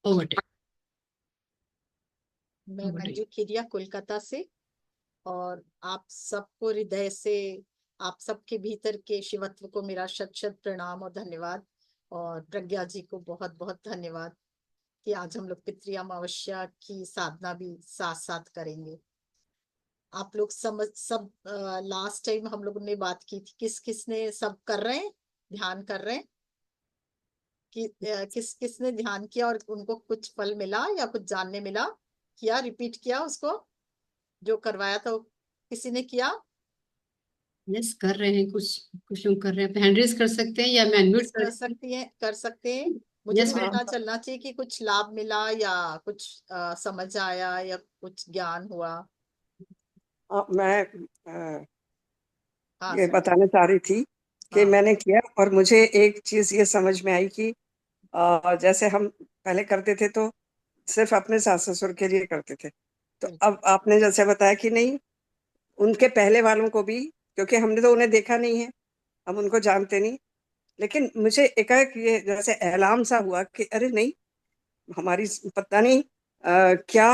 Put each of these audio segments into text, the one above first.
Over take. मैं मंजू खिरिया कोलकाता से। और आप सबको हृदय से, आप सबके भीतर के शिवत्व को मेरा शत शत प्रणाम और धन्यवाद। और प्रज्ञा जी को बहुत बहुत धन्यवाद कि आज हम लोग पितृ अमावस्या की साधना भी साथ साथ करेंगे। आप लोग समझ सब, लास्ट टाइम हम लोगों ने बात की थी, किस किस ने सब कर रहे हैं, ध्यान कर रहे हैं कि किस किस ने ध्यान किया और उनको कुछ फल मिला या कुछ जानने मिला? किया, रिपीट किया उसको जो करवाया था वो किसी ने किया? यस, कर रहे हैं, कुछ कुछ लोग कर रहे हैं। हैंड रेज कर सकते हैं या मैं अनम्यूट कर कर सकती सकती हैं, कर सकते हैं। हूँ? मुझे भी यस पता मैम। चलना चाहिए कि कुछ लाभ मिला या कुछ समझ आया या कुछ ज्ञान हुआ। मैं हाँ ये सर। बताना चाह रही थी कि हाँ। मैंने किया और मुझे एक चीज ये समझ में आई कि जैसे हम पहले करते थे तो सिर्फ अपने सास ससुर के लिए करते थे, तो बिल्कुल। अब आपने जैसे बताया कि नहीं, उनके पहले वालों को भी, क्योंकि हमने तो उन्हें देखा नहीं है, हम उनको जानते नहीं। लेकिन मुझे एकाएक ये जैसे एलार्म सा हुआ कि अरे नहीं, हमारी पता नहीं क्या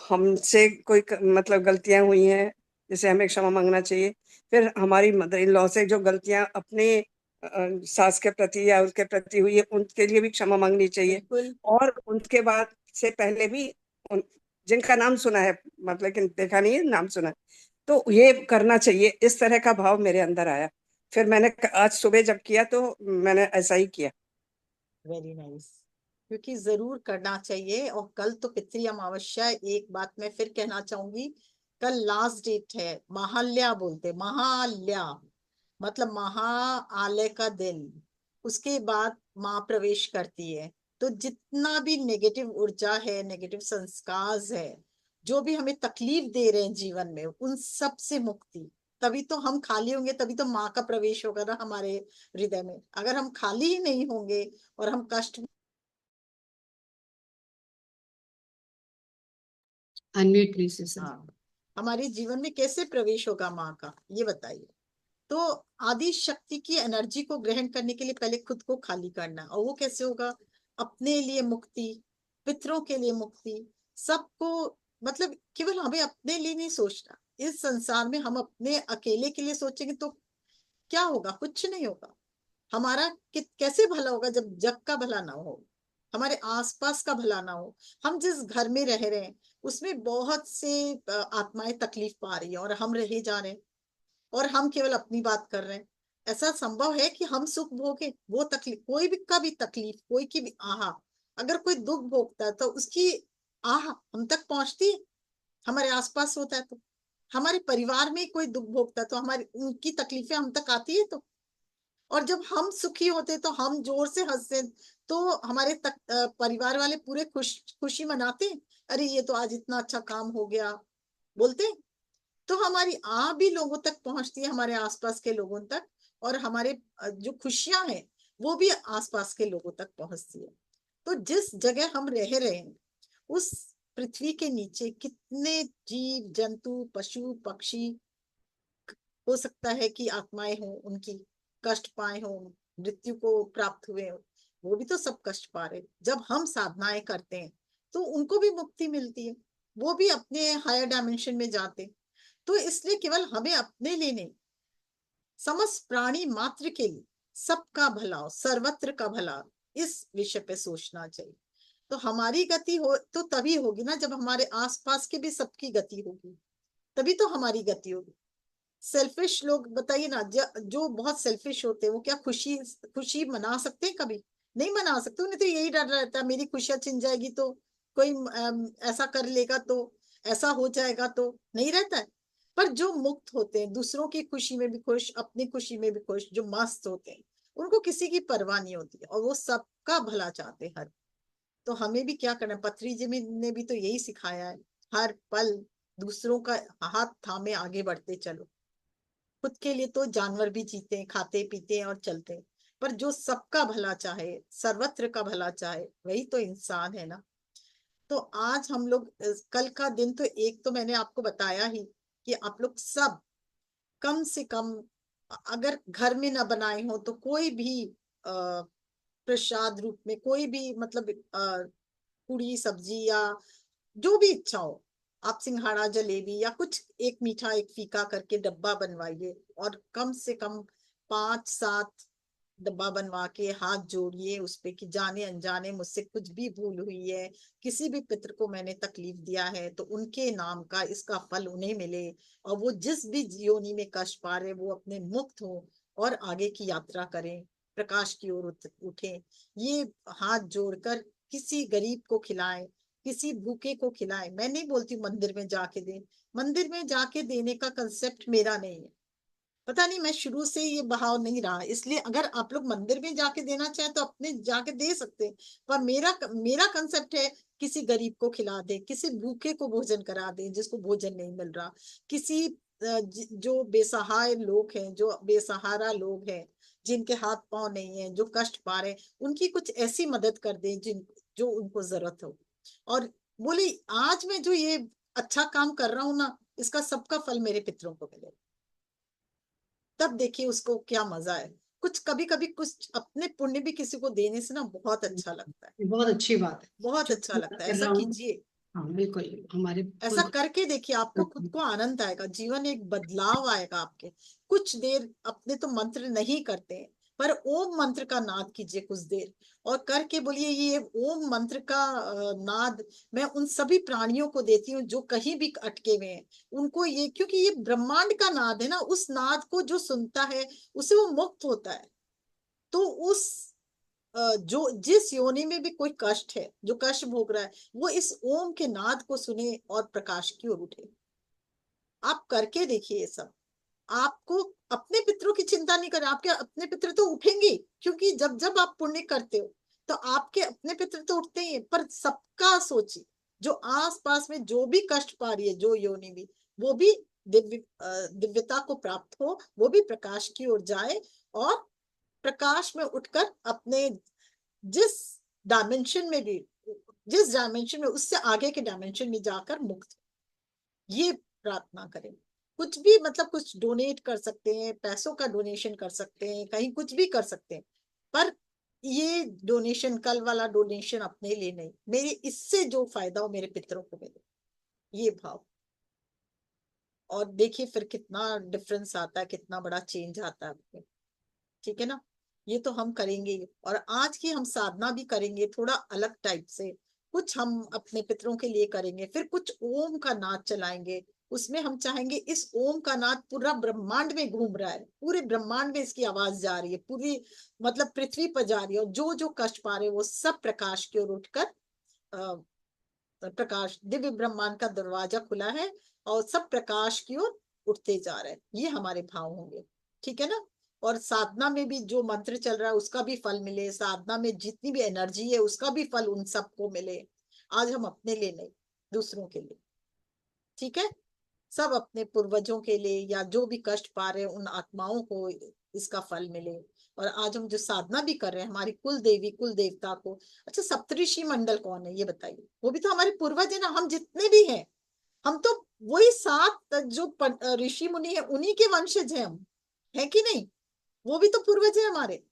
हमसे कोई मतलब गलतियां हुई हैं जिसे हमें क्षमा मांगना चाहिए। फिर हमारी मदर इन लॉ से जो गलतियां अपने सास के प्रति या उसके प्रति हुई है उनके लिए भी क्षमा मांगनी चाहिए। बिल्कुल। और उनके बाद से पहले भी जिनका नाम सुना है, मतलब कि देखा नहीं है, नाम सुना है, तो ये करना चाहिए। इस तरह का भाव मेरे अंदर आया। फिर मैंने आज सुबह जब किया तो मैंने ऐसा ही किया। Very nice. क्योंकि जरूर करना चाहिए। और कल तो पितृ अमावस्या है। एक बात मैं फिर कहना चाहूंगी, कल लास्ट डेट है। महाल्या बोलते, महाल्या मतलब महाआलय का दिन। उसके बाद माँ प्रवेश करती है। तो जितना भी नेगेटिव ऊर्जा है, नेगेटिव संस्कार है, जो भी हमें तकलीफ दे रहे हैं जीवन में, उन सब से मुक्ति। तभी तो हम खाली होंगे, तभी तो माँ का प्रवेश होगा ना हमारे हृदय में। अगर हम खाली ही नहीं होंगे और हम कष्ट। Unmute please sir. हाँ, हमारे जीवन में कैसे प्रवेश होगा माँ का, ये बताइए। तो आदि शक्ति की एनर्जी को ग्रहण करने के लिए पहले खुद को खाली करना, और वो कैसे होगा? अपने लिए मुक्ति, पितरों के लिए मुक्ति, सबको। मतलब केवल हमें अपने लिए नहीं सोचना। इस संसार में हम अपने अकेले के लिए सोचेंगे तो क्या होगा? कुछ नहीं होगा। हमारा कैसे भला होगा जब जग का भला ना हो, हमारे आसपास का भला ना हो। हम जिस घर में रह रहे हैं उसमें बहुत से आत्माएं तकलीफ पा रही है और हम रहे जा रहे हैं, और हम केवल अपनी बात कर रहे हैं। ऐसा संभव है कि हम सुख भोगे? वो तकलीफ, कोई भी का भी तकलीफ, कोई की भी आहा, अगर कोई दुख भोगता है तो उसकी आह हम तक पहुंचती है? हमारे आसपास होता है तो, हमारे परिवार में कोई दुख भोगता है तो हमारी उनकी तकलीफें हम तक आती है तो। और जब हम सुखी होते तो हम जोर से हंसते, तो हमारे तक परिवार वाले पूरे खुशी मनाते हैं, अरे ये तो आज इतना अच्छा काम हो गया, बोलते हैं। तो हमारी भी लोगों तक पहुंचती है, हमारे आसपास के लोगों तक। और हमारे जो खुशियां हैं वो भी आसपास के लोगों तक पहुंचती है। तो जिस जगह हम रह रहे हैं उस पृथ्वी के नीचे कितने जीव जंतु पशु पक्षी, हो सकता है कि आत्माएं हों, उनकी कष्ट पाए हों, मृत्यु को प्राप्त हुए हों। वो भी तो सब कष्ट पा रहे। जब हम साधनाएं करते हैं तो उनको भी मुक्ति मिलती है, वो भी अपने हायर डायमेंशन में जाते। तो इसलिए केवल हमें अपने लिए नहीं, समस्त प्राणी मात्र के लिए सबका भला हो, सर्वत्र का भला, इस विषय पे सोचना चाहिए। तो हमारी गति हो तो तभी होगी ना जब हमारे आसपास के भी सबकी गति होगी, तभी तो हमारी गति होगी। सेल्फिश लोग बताइए ना, जो बहुत सेल्फिश होते हैं वो क्या खुशी खुशी मना सकते हैं? कभी नहीं मना सकते। उन्हें तो यही डर रहता है, मेरी खुशियां छिन जाएगी तो, कोई ऐसा कर लेगा तो, ऐसा हो जाएगा तो, नहीं रहता है। पर जो मुक्त होते हैं, दूसरों की खुशी में भी खुश, अपनी खुशी में भी खुश, जो मस्त होते हैं, उनको किसी की परवाह नहीं होती है और वो सबका भला चाहते हैं हर। तो हमें भी क्या करना है? पथरी जी ने भी तो यही सिखाया है, हर पल दूसरों का हाथ थामे आगे बढ़ते चलो। खुद के लिए तो जानवर भी जीते हैं, खाते पीते हैं और चलते हैं, पर जो सबका भला चाहे, सर्वत्र का भला चाहे, वही तो इंसान है ना। तो आज हम लोग कल का दिन तो एक तो मैंने आपको बताया ही कि आप लोग सब कम से कम, अगर घर में ना बनाए हो तो कोई भी प्रसाद रूप में, कोई भी मतलब पूरी सब्जी या जो भी इच्छा हो, आप सिंघाड़ा जलेबी या कुछ एक मीठा एक फीका करके डब्बा बनवाइए और कम से कम 5-7 डब्बा बनवा के हाथ जोड़िए उस पे कि जाने अनजाने मुझसे कुछ भी भूल हुई है, किसी भी पितर को मैंने तकलीफ दिया है तो उनके नाम का इसका फल उन्हें मिले, और वो जिस भी योनि में कष्ट पा रहे वो अपने मुक्त हो और आगे की यात्रा करें, प्रकाश की ओर उठे। ये हाथ जोड़कर किसी गरीब को खिलाएं, किसी भूखे को खिलाएं। मैं नहीं बोलती मंदिर में जाके दें, मंदिर में जाके देने का कंसेप्ट मेरा नहीं है, पता नहीं मैं शुरू से ये बहाव नहीं रहा, इसलिए अगर आप लोग मंदिर में जाके देना चाहें तो अपने जाके दे सकते हैं, पर मेरा मेरा कंसेप्ट है किसी गरीब को खिला दे, किसी भूखे को भोजन करा दे जिसको भोजन नहीं मिल रहा, किसी जो बेसहाय लोग हैं, जो बेसहारा लोग हैं, जिनके हाथ पांव नहीं है, जो कष्ट पा रहे हैं, उनकी कुछ ऐसी मदद कर दें जिन जो उनको जरूरत हो। और बोले आज मैं जो ये अच्छा काम कर रहा हूं ना, इसका सबका फल मेरे पितरों को मिले, तब देखिए उसको क्या मजा है। कुछ कभी कभी कुछ अपने पुण्य भी किसी को देने से ना बहुत अच्छा लगता है, बहुत अच्छी बात है। बहुत जो अच्छा मैं लगता है, कर ऐसा रहा हूँ, कीजिए। हाँ बिल्कुल, हमारे ऐसा खुद करके देखिए आपको खुद को आनंद आएगा, जीवन एक बदलाव आएगा आपके। कुछ देर अपने तो मंत्र नहीं करते हैं, पर ओम मंत्र का नाद कीजिए कुछ देर, और करके बोलिए ये ओम मंत्र का नाद मैं उन सभी प्राणियों को देती हूँ जो कहीं भी अटके हुए हैं, उनको ये, क्योंकि ये ब्रह्मांड का नाद है ना, उस नाद को जो सुनता है उसे वो मुक्त होता है। तो उस जो जिस योनि में भी कोई कष्ट है, जो कष्ट भोग रहा है, वो इस ओम के नाद को सुने और प्रकाश की ओर उठे। आप करके देखिए ये सब, आपको अपने पितरों की चिंता नहीं करें, आपके अपने पितर तो उठेंगे, क्योंकि जब जब आप पुण्य करते हो तो आपके अपने पितर तो उठते ही हैं, पर सबका सोचिए, जो आस पास में जो भी कष्ट पा रही है, जो योनि भी, वो भी दिव्यता को प्राप्त हो, वो भी प्रकाश की ओर जाए, और प्रकाश में उठकर अपने जिस डायमेंशन में भी, जिस डायमेंशन में उससे आगे के डायमेंशन में जाकर मुक्त, ये प्रार्थना करें। कुछ भी मतलब कुछ डोनेट कर सकते हैं, पैसों का डोनेशन कर सकते हैं, कहीं कुछ भी कर सकते हैं, पर ये डोनेशन कल वाला डोनेशन अपने लिए नहीं, मेरे इससे जो फायदा हो मेरे पितरों को मिले, ये भाव। और देखिए फिर कितना डिफरेंस आता है, कितना बड़ा चेंज आता है। ठीक है ना, ये तो हम करेंगे ही। और आज की हम साधना भी करेंगे थोड़ा अलग टाइप से, कुछ हम अपने पितरों के लिए करेंगे, फिर कुछ ओम का नाद चलाएंगे, उसमें हम चाहेंगे इस ओम का नाद पूरा ब्रह्मांड में घूम रहा है, पूरे ब्रह्मांड में इसकी आवाज जा रही है, पूरी मतलब पृथ्वी पर जा रही है, और जो जो कष्ट पा रहे हैं वो सब प्रकाश की ओर उठकर प्रकाश, दिव्य ब्रह्मांड का दरवाजा खुला है और सब प्रकाश की ओर उठते जा रहे हैं, ये हमारे भाव होंगे। ठीक है ना, और साधना में भी जो मंत्र चल रहा है उसका भी फल मिले, साधना में जितनी भी एनर्जी है उसका भी फल उन सबको मिले, आज हम अपने लिए नहीं, दूसरों के लिए। ठीक है, सब अपने पूर्वजों के लिए या जो भी कष्ट पा रहे हैं उन आत्माओं को इसका फल मिले। और आज हम जो साधना भी कर रहे हैं हमारी कुल देवी कुल देवता को, अच्छा सप्तऋषि मंडल कौन है ये बताइए, वो भी तो हमारे पूर्वज है ना, हम जितने भी हैं हम तो वही 7 जो ऋषि मुनि है उन्हीं के वंशज हैं हम, है कि नहीं, वो भी तो पूर्वज है हमारे।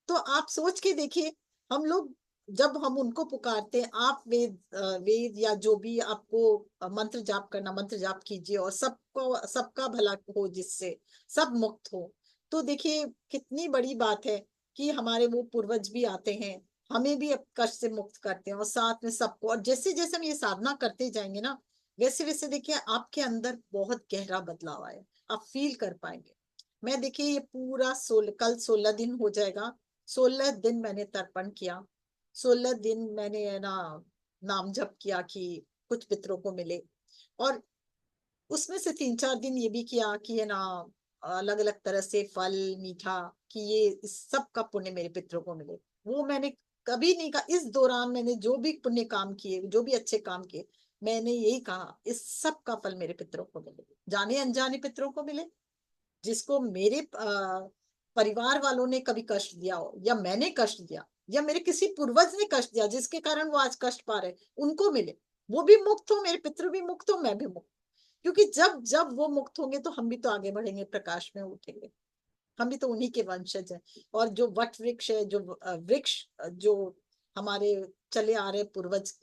तो आप सोच के देखिए, हम लोग जब हम उनको पुकारते हैं, आप वेद या जो भी आपको मंत्र जाप करना, मंत्र जाप कीजिए और सबको सबका भला हो, जिससे सब मुक्त हो। तो देखिए कितनी बड़ी बात है कि हमारे वो पूर्वज भी आते हैं, हमें भी अब कष्ट से मुक्त करते हैं, और साथ में सबको, और जैसे जैसे हम ये साधना करते जाएंगे ना, वैसे वैसे देखिए आपके अंदर बहुत गहरा बदलाव आए, आप फील कर पाएंगे। मैं देखिए ये पूरा कल 16 दिन हो जाएगा, 16 दिन मैंने तर्पण किया, 16 दिन मैंने है ना नाम जप किया कि कुछ पितरों को मिले, और उसमें से 3-4 दिन ये भी किया कि है ना अलग अलग तरह से फल मीठा, कि ये इस सब का पुण्य मेरे पितरों को मिले। वो मैंने कभी नहीं कहा, इस दौरान मैंने जो भी पुण्य काम किए, जो भी अच्छे काम किए, मैंने यही कहा इस सब का फल मेरे पितरों को मिले, जाने अनजाने पितरों को मिले, जिसको मेरे परिवार वालों ने कभी कष्ट दिया हो, या मैंने कष्ट दिया, या मेरे किसी पूर्वज ने कष्ट दिया जिसके कारण वो आज कष्ट पा रहे, उनको मिले, वो भी मुक्त हो, मेरे पितृ भी मुक्त हो, मैं भी मुक्त। क्योंकि जब जब वो मुक्त होंगे तो हम भी तो आगे बढ़ेंगे, प्रकाश में उठेंगे, हम भी तो उन्हीं के वंशज हैं। और जो वट वृक्ष है, जो वृक्ष जो हमारे चले आ रहे पूर्वज,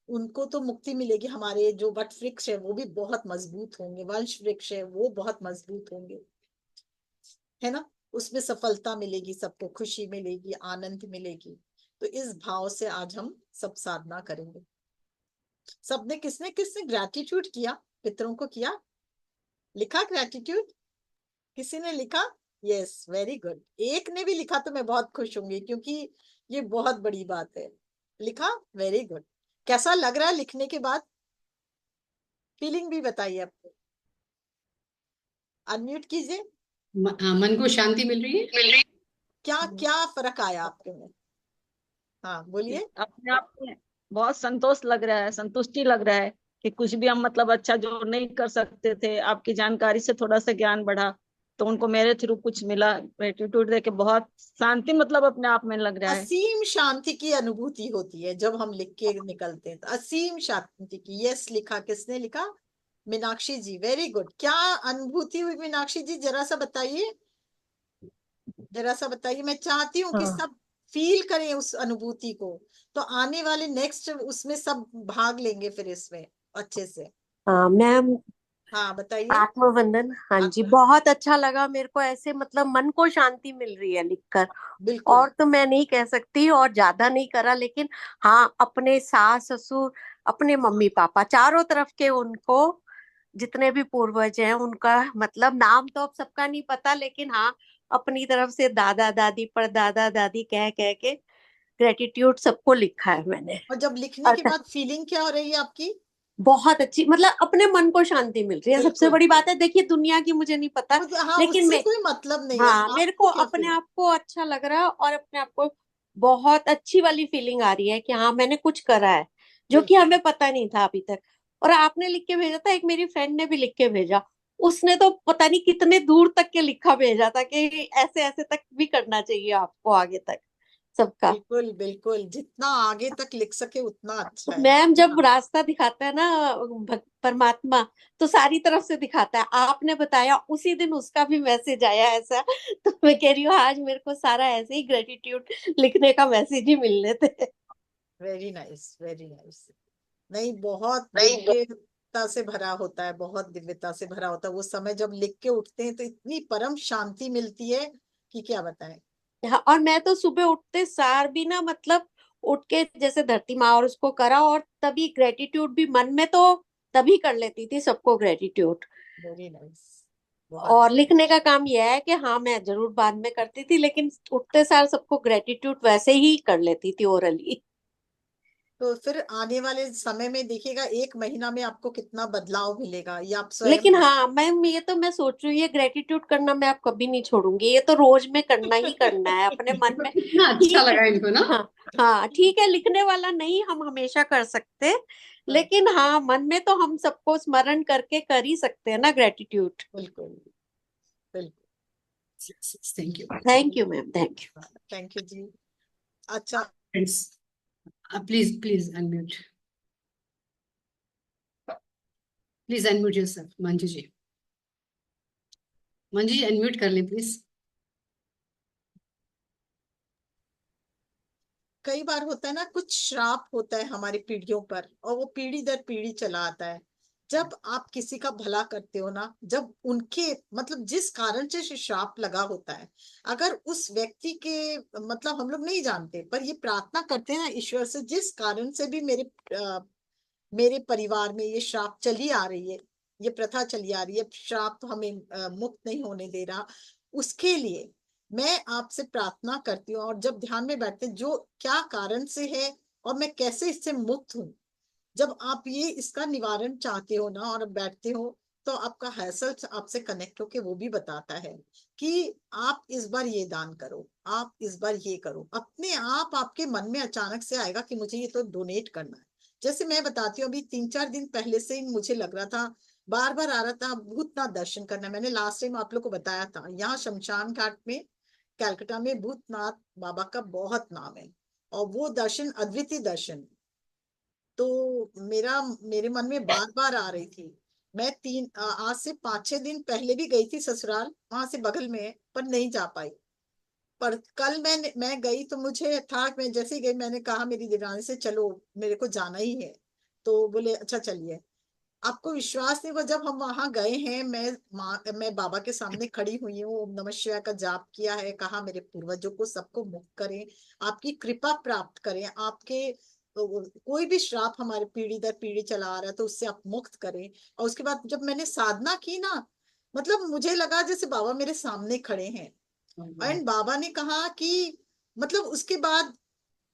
उनको तो मुक्ति मिलेगी। हमारे जो वट वृक्ष है वो भी बहुत मजबूत होंगे, वंश वृक्ष है वो बहुत मजबूत होंगे, है ना। उसमें सफलता मिलेगी, सबको खुशी मिलेगी, आनंद मिलेगी। तो इस भाव से आज हम सब साधना करेंगे। सबने, किसने किसने ग्रैटिट्यूड किया, पितरों को किया, लिखा ग्रैटिट्यूड, किसी ने लिखा? Yes, very good. एक ने भी लिखा तो मैं बहुत खुश होंगी, क्योंकि ये बहुत बड़ी बात है। लिखा, वेरी गुड। कैसा लग रहा है लिखने के बाद? फीलिंग भी बताइए आपको। अनम्यूट कीजिए। हाँ, मन को शांति मिल रही है। क्या क्या फर्क आया आपके में? हाँ बोलिए। अपने आप में बहुत संतोष लग रहा है, संतुष्टि लग रहा है कि कुछ भी हम मतलब अच्छा जो नहीं कर सकते थे, आपकी जानकारी से थोड़ा सा ज्ञान बढ़ा, तो उनको मेरे थ्रू कुछ मिला। ग्रेटिट्यूड देके बहुत शांति मतलब अपने आप में लग रहा है। असीम शांति की अनुभूति होती है जब हम लिख के निकलते हैं, तो असीम शांति की। यस, लिखा, किसने लिखा? मीनाक्षी जी, वेरी गुड। क्या अनुभूति हुई मीनाक्षी जी, जरा सा बताइए, जरा सा बताइए। मैं चाहती हूँ कि हाँ सब फील करें उस अनुभूति को, तो आने वाले नेक्स्ट उसमें सब भाग लेंगे फिर इसमें अच्छे से। हाँ मैम, हाँ बताइए। आत्मवंदन। हाँ जी, आत्मा, बहुत अच्छा लगा मेरे को, ऐसे मतलब मन को शांति मिल रही है लिखकर। बिल्कुल। और तो मैं नहीं कह सकती और ज्यादा नहीं करा, लेकिन हाँ, अपने सास ससुर, अपने मम्मी पापा, चारों तरफ के उनको, जितने भी पूर्वज हैं उनका मतलब नाम तो अब सबका नहीं पता, लेकिन हाँ, अपनी तरफ से दादा दादी परदादा दादी कह कह के ग्रेटिट्यूड सबको लिखा है मैंने। और जब लिखने के बाद फीलिंग क्या हो रही है आपकी? बहुत अच्छी, मतलब अपने मन को शांति मिल रही है, सबसे बिल्कुल। बड़ी बात है। देखिए दुनिया की मुझे नहीं पता, हाँ, लेकिन उससे मैं, कोई मतलब नहीं है, हाँ, मेरे को आपको क्या अपने फील? आप को अच्छा लग रहा है और अपने आप को बहुत अच्छी वाली फीलिंग आ रही है कि हाँ मैंने कुछ करा है जो कि बिल्कुल। हमें पता नहीं था अभी तक। और आपने लिख के भेजा था, एक मेरी फ्रेंड ने भी लिख के भेजा, उसने तो पता नहीं कितने दूर तक के लिखा भेजा था कि ऐसे ऐसे तक भी करना चाहिए आपको आगे तक सबका। बिल्कुल बिल्कुल, जितना आगे तक लिख सके उतना तो अच्छा है। मैम, जब रास्ता दिखाता है ना परमात्मा, तो सारी तरफ से दिखाता है। आपने बताया उसी दिन उसका भी मैसेज आया ऐसा, तो मैं कह रही हूँ आज मेरे को सारा ऐसे ही ग्रेटिट्यूड लिखने का मैसेज ही मिलने थे। Very nice, very nice. नहीं, बहुत नहीं दिव्यता से भरा होता है, बहुत दिव्यता से भरा होता है वो समय जब लिख के उठते हैं, तो इतनी परम शांति मिलती है कि क्या बताएं। हाँ, और मैं तो सुबह उठते सार भी ना, मतलब उठ के जैसे धरती माँ और उसको करा, और तभी ग्रेटिट्यूड भी मन में तो तभी कर लेती थी सबको ग्रेटिट्यूड। वेरी नाइस, बहुत। और लिखने का काम यह है कि हाँ मैं जरूर बाद में करती थी, लेकिन उठते सार सबको ग्रेटिट्यूड वैसे ही कर लेती थी ओरली। तो फिर आने वाले समय में देखिएगा, 1 महीना में आपको कितना बदलाव मिलेगा, ये आप स्वयं लेकिन हाँ मैम, ये तो मैं सोच रही हूँ, ये ग्रेटिट्यूड करना मैं आप कभी नहीं छोड़ूंगी, ये तो रोज में करना ही करना है अपने मन में। कितना अच्छा ठीक है, लगा इनको ना। हाँ, हाँ ठीक है, लिखने वाला नहीं हम हमेशा कर सकते, लेकिन हाँ मन में तो हम सबको स्मरण करके कर ही सकते हैं ना ग्रेटिट्यूड। बिल्कुल बिल्कुल। Thank you thank you ma'am, thank you. Thank you ji. अच्छा, friends. Please please unmute, please unmute yourself. Manju ji, Manju ji unmute कर लें प्लीज। कई बार होता है ना, कुछ श्राप होता है हमारी पीढ़ियों पर, और वो पीढ़ी दर पीढ़ी चला आता है। जब आप किसी का भला करते हो ना, जब उनके मतलब जिस कारण से श्राप लगा होता है, अगर उस व्यक्ति के मतलब हम लोग नहीं जानते, पर ये प्रार्थना करते हैं ना ईश्वर से, जिस कारण से भी मेरे परिवार में ये श्राप चली आ रही है, ये प्रथा चली आ रही है, श्राप हमें मुक्त नहीं होने दे रहा, उसके लिए मैं आपसे प्रार्थना करती हूँ। और जब ध्यान में बैठते हैं, जो क्या कारण से है और मैं कैसे इससे मुक्त हूँ, जब आप ये इसका निवारण चाहते हो ना और बैठते हो, तो आपका हैसल आपसे कनेक्ट होके वो भी बताता है कि आप इस बार ये दान करो, आप इस बार ये करो। अपने आप आपके मन में अचानक से आएगा कि मुझे ये तो डोनेट करना है। जैसे मैं बताती हूँ, अभी 3-4 दिन पहले से ही मुझे लग रहा था, बार बार आ रहा था भूतनाथ दर्शन करना। मैंने लास्ट टाइम आप लोग को बताया था, यहाँ शमशान घाट में कलकत्ता में भूतनाथ बाबा का बहुत नाम है, और वो दर्शन अद्वितीय दर्शन। तो मेरे मन में बार बार आ रही थी। मैं आज से 5-6 दिन पहले भी गई थी ससुराल, वहां से बगल में है, पर नहीं जा पाई। पर कल मैं गई तो मुझे था, मैं जैसे ही गई मैंने कहा मेरी देवरानी से, चलो मेरे को जाना ही है। तो बोले अच्छा चलिए। आपको विश्वास नहीं, वो जब हम वहां गए हैं, मैं बाबा के सामने खड़ी हुई हूँ, ओम नमः शिवाय का जाप किया है, कहा मेरे पूर्वजों को सबको मुक्त करें, आपकी कृपा प्राप्त करें, आपके कोई भी श्राप हमारे पीढ़ी दर पीढ़ी चला आ रहा है तो उससे आप मुक्त करें। और उसके बाद जब मैंने साधना की ना, मतलब मुझे लगा जैसे बाबा मेरे सामने खड़े हैं। एंड बाबा ने कहा कि मतलब उसके बाद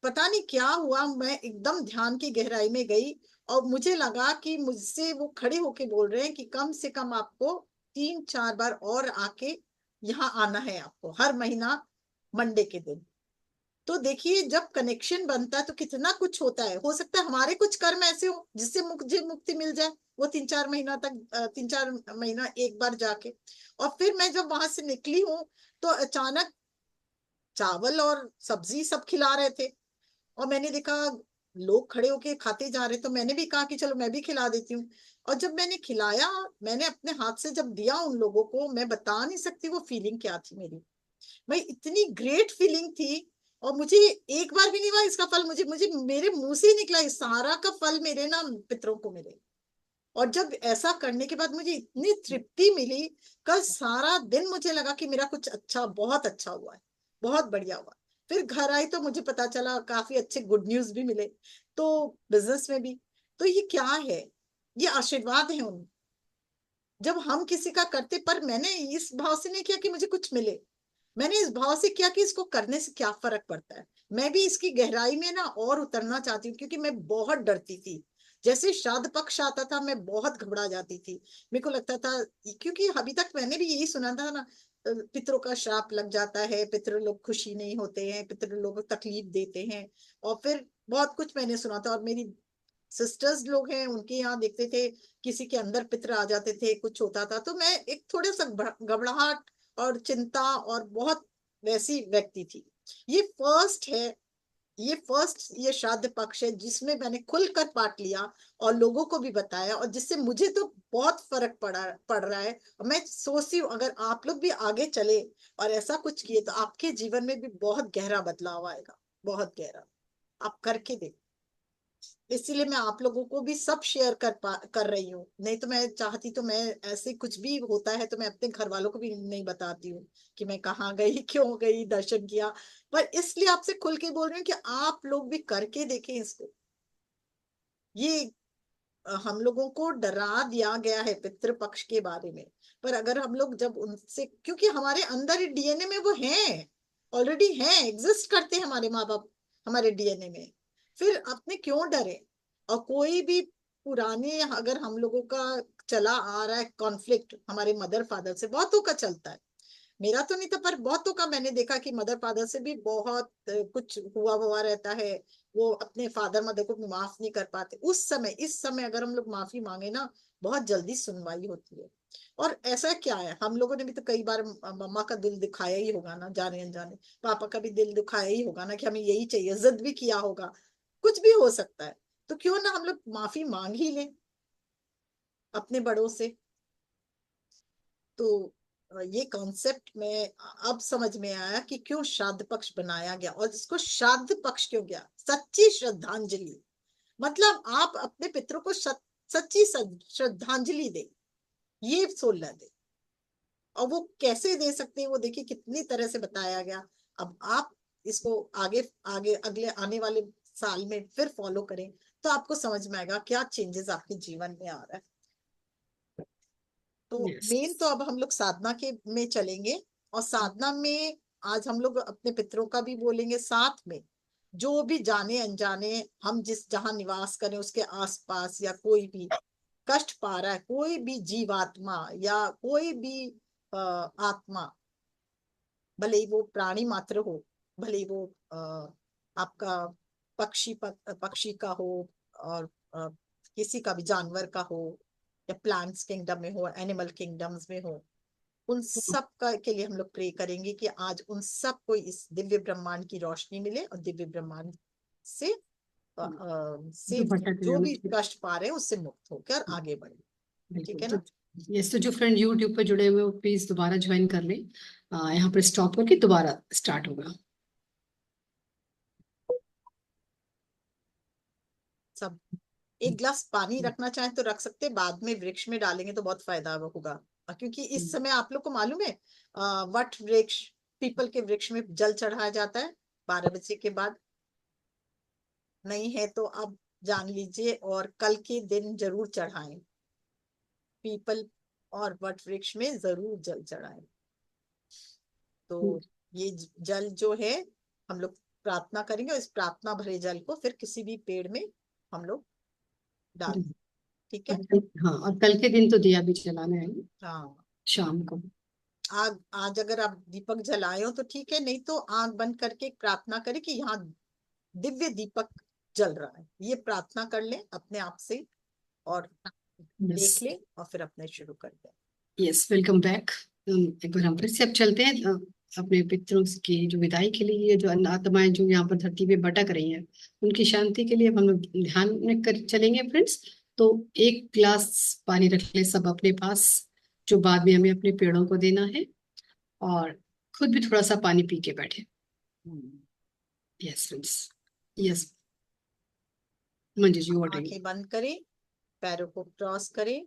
पता नहीं क्या हुआ, मैं एकदम ध्यान की गहराई में गई और मुझे लगा कि मुझसे वो खड़े होके बोल रहे हैं कि कम से कम आपको 3-4 बार और आके यहाँ आना है, आपको हर महीना मंडे के दिन। तो देखिए जब कनेक्शन बनता है तो कितना कुछ होता है। हो सकता है हमारे कुछ कर्म ऐसे हो जिससे मुझे मुक्ति मिल जाए, वो 3-4 महीना तक 3-4 महीना एक बार जाके। और फिर मैं जब वहां से निकली हूँ तो अचानक चावल और सब्जी सब खिला रहे थे और मैंने देखा लोग खड़े होके खाते जा रहे, तो मैंने भी कहा कि चलो मैं भी खिला देती हूँ। और जब मैंने खिलाया, मैंने अपने हाथ से जब दिया उन लोगों को, मैं बता नहीं सकती वो फीलिंग क्या थी मेरी। भाई इतनी ग्रेट फीलिंग थी। और मुझे एक बार भी नहीं हुआ इसका फल, मुझे मुझे मेरे मुंह से ही निकला, इस सारा का फल मेरे ना पितरों को मिले। और जब ऐसा करने के बाद मुझे इतनी तृप्ति मिली, कल सारा दिन मुझे लगा कि मेरा कुछ अच्छा, बहुत अच्छा हुआ है, बहुत बढ़िया हुआ। फिर घर आई तो मुझे पता चला काफी अच्छे गुड न्यूज भी मिले, तो बिजनेस में भी। तो ये क्या है, ये आशीर्वाद है उन, जब हम किसी का करते। पर मैंने इस भाव से नहीं किया कि मुझे कुछ मिले, मैंने इस भाव से किया कि इसको करने से क्या फर्क पड़ता है। मैं भी इसकी गहराई में ना और उतरना चाहती हूँ, क्योंकि मैं बहुत डरती थी। जैसे श्राद्ध पक्ष आता था मैं बहुत घबरा जाती थी। मेरे को लगता था, क्योंकि अभी तक मैंने भी यही सुना था ना, पितरों का श्राप लग जाता है, पितृ लोग खुशी नहीं होते हैं, पितृ लोग तकलीफ देते हैं। और फिर बहुत कुछ मैंने सुना था। और मेरी सिस्टर्स लोग हैं उनके यहाँ देखते थे, किसी के अंदर पितर आ जाते थे, कुछ होता था, तो मैं एक थोड़ा सा घबराहट और चिंता और बहुत वैसी व्यक्ति थी। ये फर्स्ट है, ये श्राद्ध पक्ष है जिसमें मैंने खुलकर पाठ लिया और लोगों को भी बताया, और जिससे मुझे तो बहुत फर्क पड़ रहा है। और मैं सोचती हूँ अगर आप लोग भी आगे चले और ऐसा कुछ किए तो आपके जीवन में भी बहुत गहरा बदलाव आएगा, बहुत गहरा। आप करके देखो। इसीलिए मैं आप लोगों को भी सब शेयर कर रही हूँ। नहीं तो मैं चाहती तो मैं ऐसे कुछ भी होता है तो मैं अपने घर वालों को भी नहीं बताती हूँ कि मैं कहाँ गई, क्यों गई, दर्शन किया। पर इसलिए आपसे खुल के बोल रही हूँ कि आप लोग भी करके देखें इसको। ये हम लोगों को डरा दिया गया है पितृ पक्ष के बारे में। पर अगर हम लोग जब उनसे, क्योंकि हमारे अंदर डीएनए में वो है, ऑलरेडी है, एग्जिस्ट करते हैं हमारे माँ बाप हमारे डीएनए में, फिर अपने क्यों डरे। और कोई भी पुराने अगर हम लोगों का चला आ रहा है कॉन्फ्लिक्ट हमारे मदर फादर से, बहुतों का चलता है, मेरा तो नहीं था पर बहुतों का मैंने देखा कि मदर फादर से भी बहुत कुछ हुआ हुआ रहता है। वो अपने फादर मदर को माफ नहीं कर पाते। उस समय, इस समय अगर हम लोग माफी मांगे ना, बहुत जल्दी सुनवाई होती है। और ऐसा क्या है, हम लोगों ने भी तो कई बार मम्मा का दिल दुखाया ही होगा ना, जाने अनजाने, पापा का भी दिल दुखाया ही होगा ना कि हमें यही चाहिए, जिद भी किया होगा, कुछ भी हो सकता है। तो क्यों ना हम लोग माफी मांग ही लें अपने बड़ों से। तो ये कॉन्सेप्ट में अब समझ में आया कि क्यों श्राद्ध पक्ष बनाया गया, और इसको श्राद्ध पक्ष क्यों गया, सच्ची श्रद्धांजलि। मतलब आप अपने पितरों को सच्ची श्रद्धांजलि दे, ये सोलह दे। और वो कैसे दे सकते हैं वो देखिए कितनी तरह से बताया गया। अब आप इसको आगे आगे अगले आने वाले साल में फिर फॉलो करें तो आपको समझ में आएगा क्या चेंजेस आपके जीवन में आ रहा है। तो यस। मेन तो अब हम लोग साधना के में चलेंगे। और साधना में आज हम लोग अपने पितरों का भी बोलेंगे, साथ में जो भी जाने अनजाने हम जिस जहां निवास करें उसके आसपास या कोई भी कष्ट पा रहा है, कोई भी जीवात्मा या कोई भी आत्मा, भले ही वो प्राणी मात्र हो, भले ही वो आपका पक्षी का हो, और किसी का भी जानवर का हो, या प्लांट्स किंगडम में हो, एनिमल किंगडम्स में हो, उन सब का के लिए हम लोग प्रे करेंगे कि आज उन सब को इस दिव्य ब्रह्मांड की रोशनी मिले और दिव्य ब्रह्मांड से जो भटक रहे जो हैं भी उसके कष्ट पा रहे हैं उससे मुक्त होकर आगे बढ़े। ठीक है बिल्कुल, ना। यस, तो जो फ्रेंड यूट्यूब पे जुड़े हुए वो प्लीज दोबारा ज्वाइन कर लें। यहाँ पर स्टॉप करके दोबारा स्टार्ट होगा। सब एक ग्लास पानी रखना चाहें तो रख सकते हैं, बाद में वृक्ष में डालेंगे तो बहुत फायदा होगा। क्योंकि इस समय आप लोग को मालूम है वट वृक्ष, पीपल के वृक्ष में जल चढ़ाया जाता है 12 बजे के बाद। नहीं है तो अब जान लीजिए, और कल के दिन जरूर चढ़ाएं, पीपल और वट वृक्ष में जरूर जल चढ़ाएं। तो ये जल जो है हम लोग प्रार्थना करेंगे, और इस प्रार्थना भरे जल को फिर किसी भी पेड़ में हम लोग डाल दें। ठीक है। हाँ, और कल के दिन तो दिया भी जलाना है हाँ, शाम को। आग आज अगर आप दीपक जलाए हो तो ठीक है, नहीं तो आंख बंद करके एक प्रार्थना करें कि यहाँ दिव्य दीपक जल रहा है, ये प्रार्थना कर लें अपने आप से, और यस। देख लें, और फिर अपने शुरू कर दें। Yes, welcome back. एक बार हम फिर से अब चलते हैं अपने पितरों की जो विदाई के लिए, ये जो अन्न आत्माएं जो यहाँ पर धरती पे भटक रही हैं, उनकी शांति के लिए अब हम लोग ध्यान में कर चलेंगे फ्रेंड्स। तो एक ग्लास पानी रख ले सब अपने पास, जो बाद में हमें अपने पेड़ों को देना है, और खुद भी थोड़ा सा पानी पी के बैठे। Yes friends. Yes Manju ji, over to you. आंखें बंद करें, पैरों को क्रॉस करें,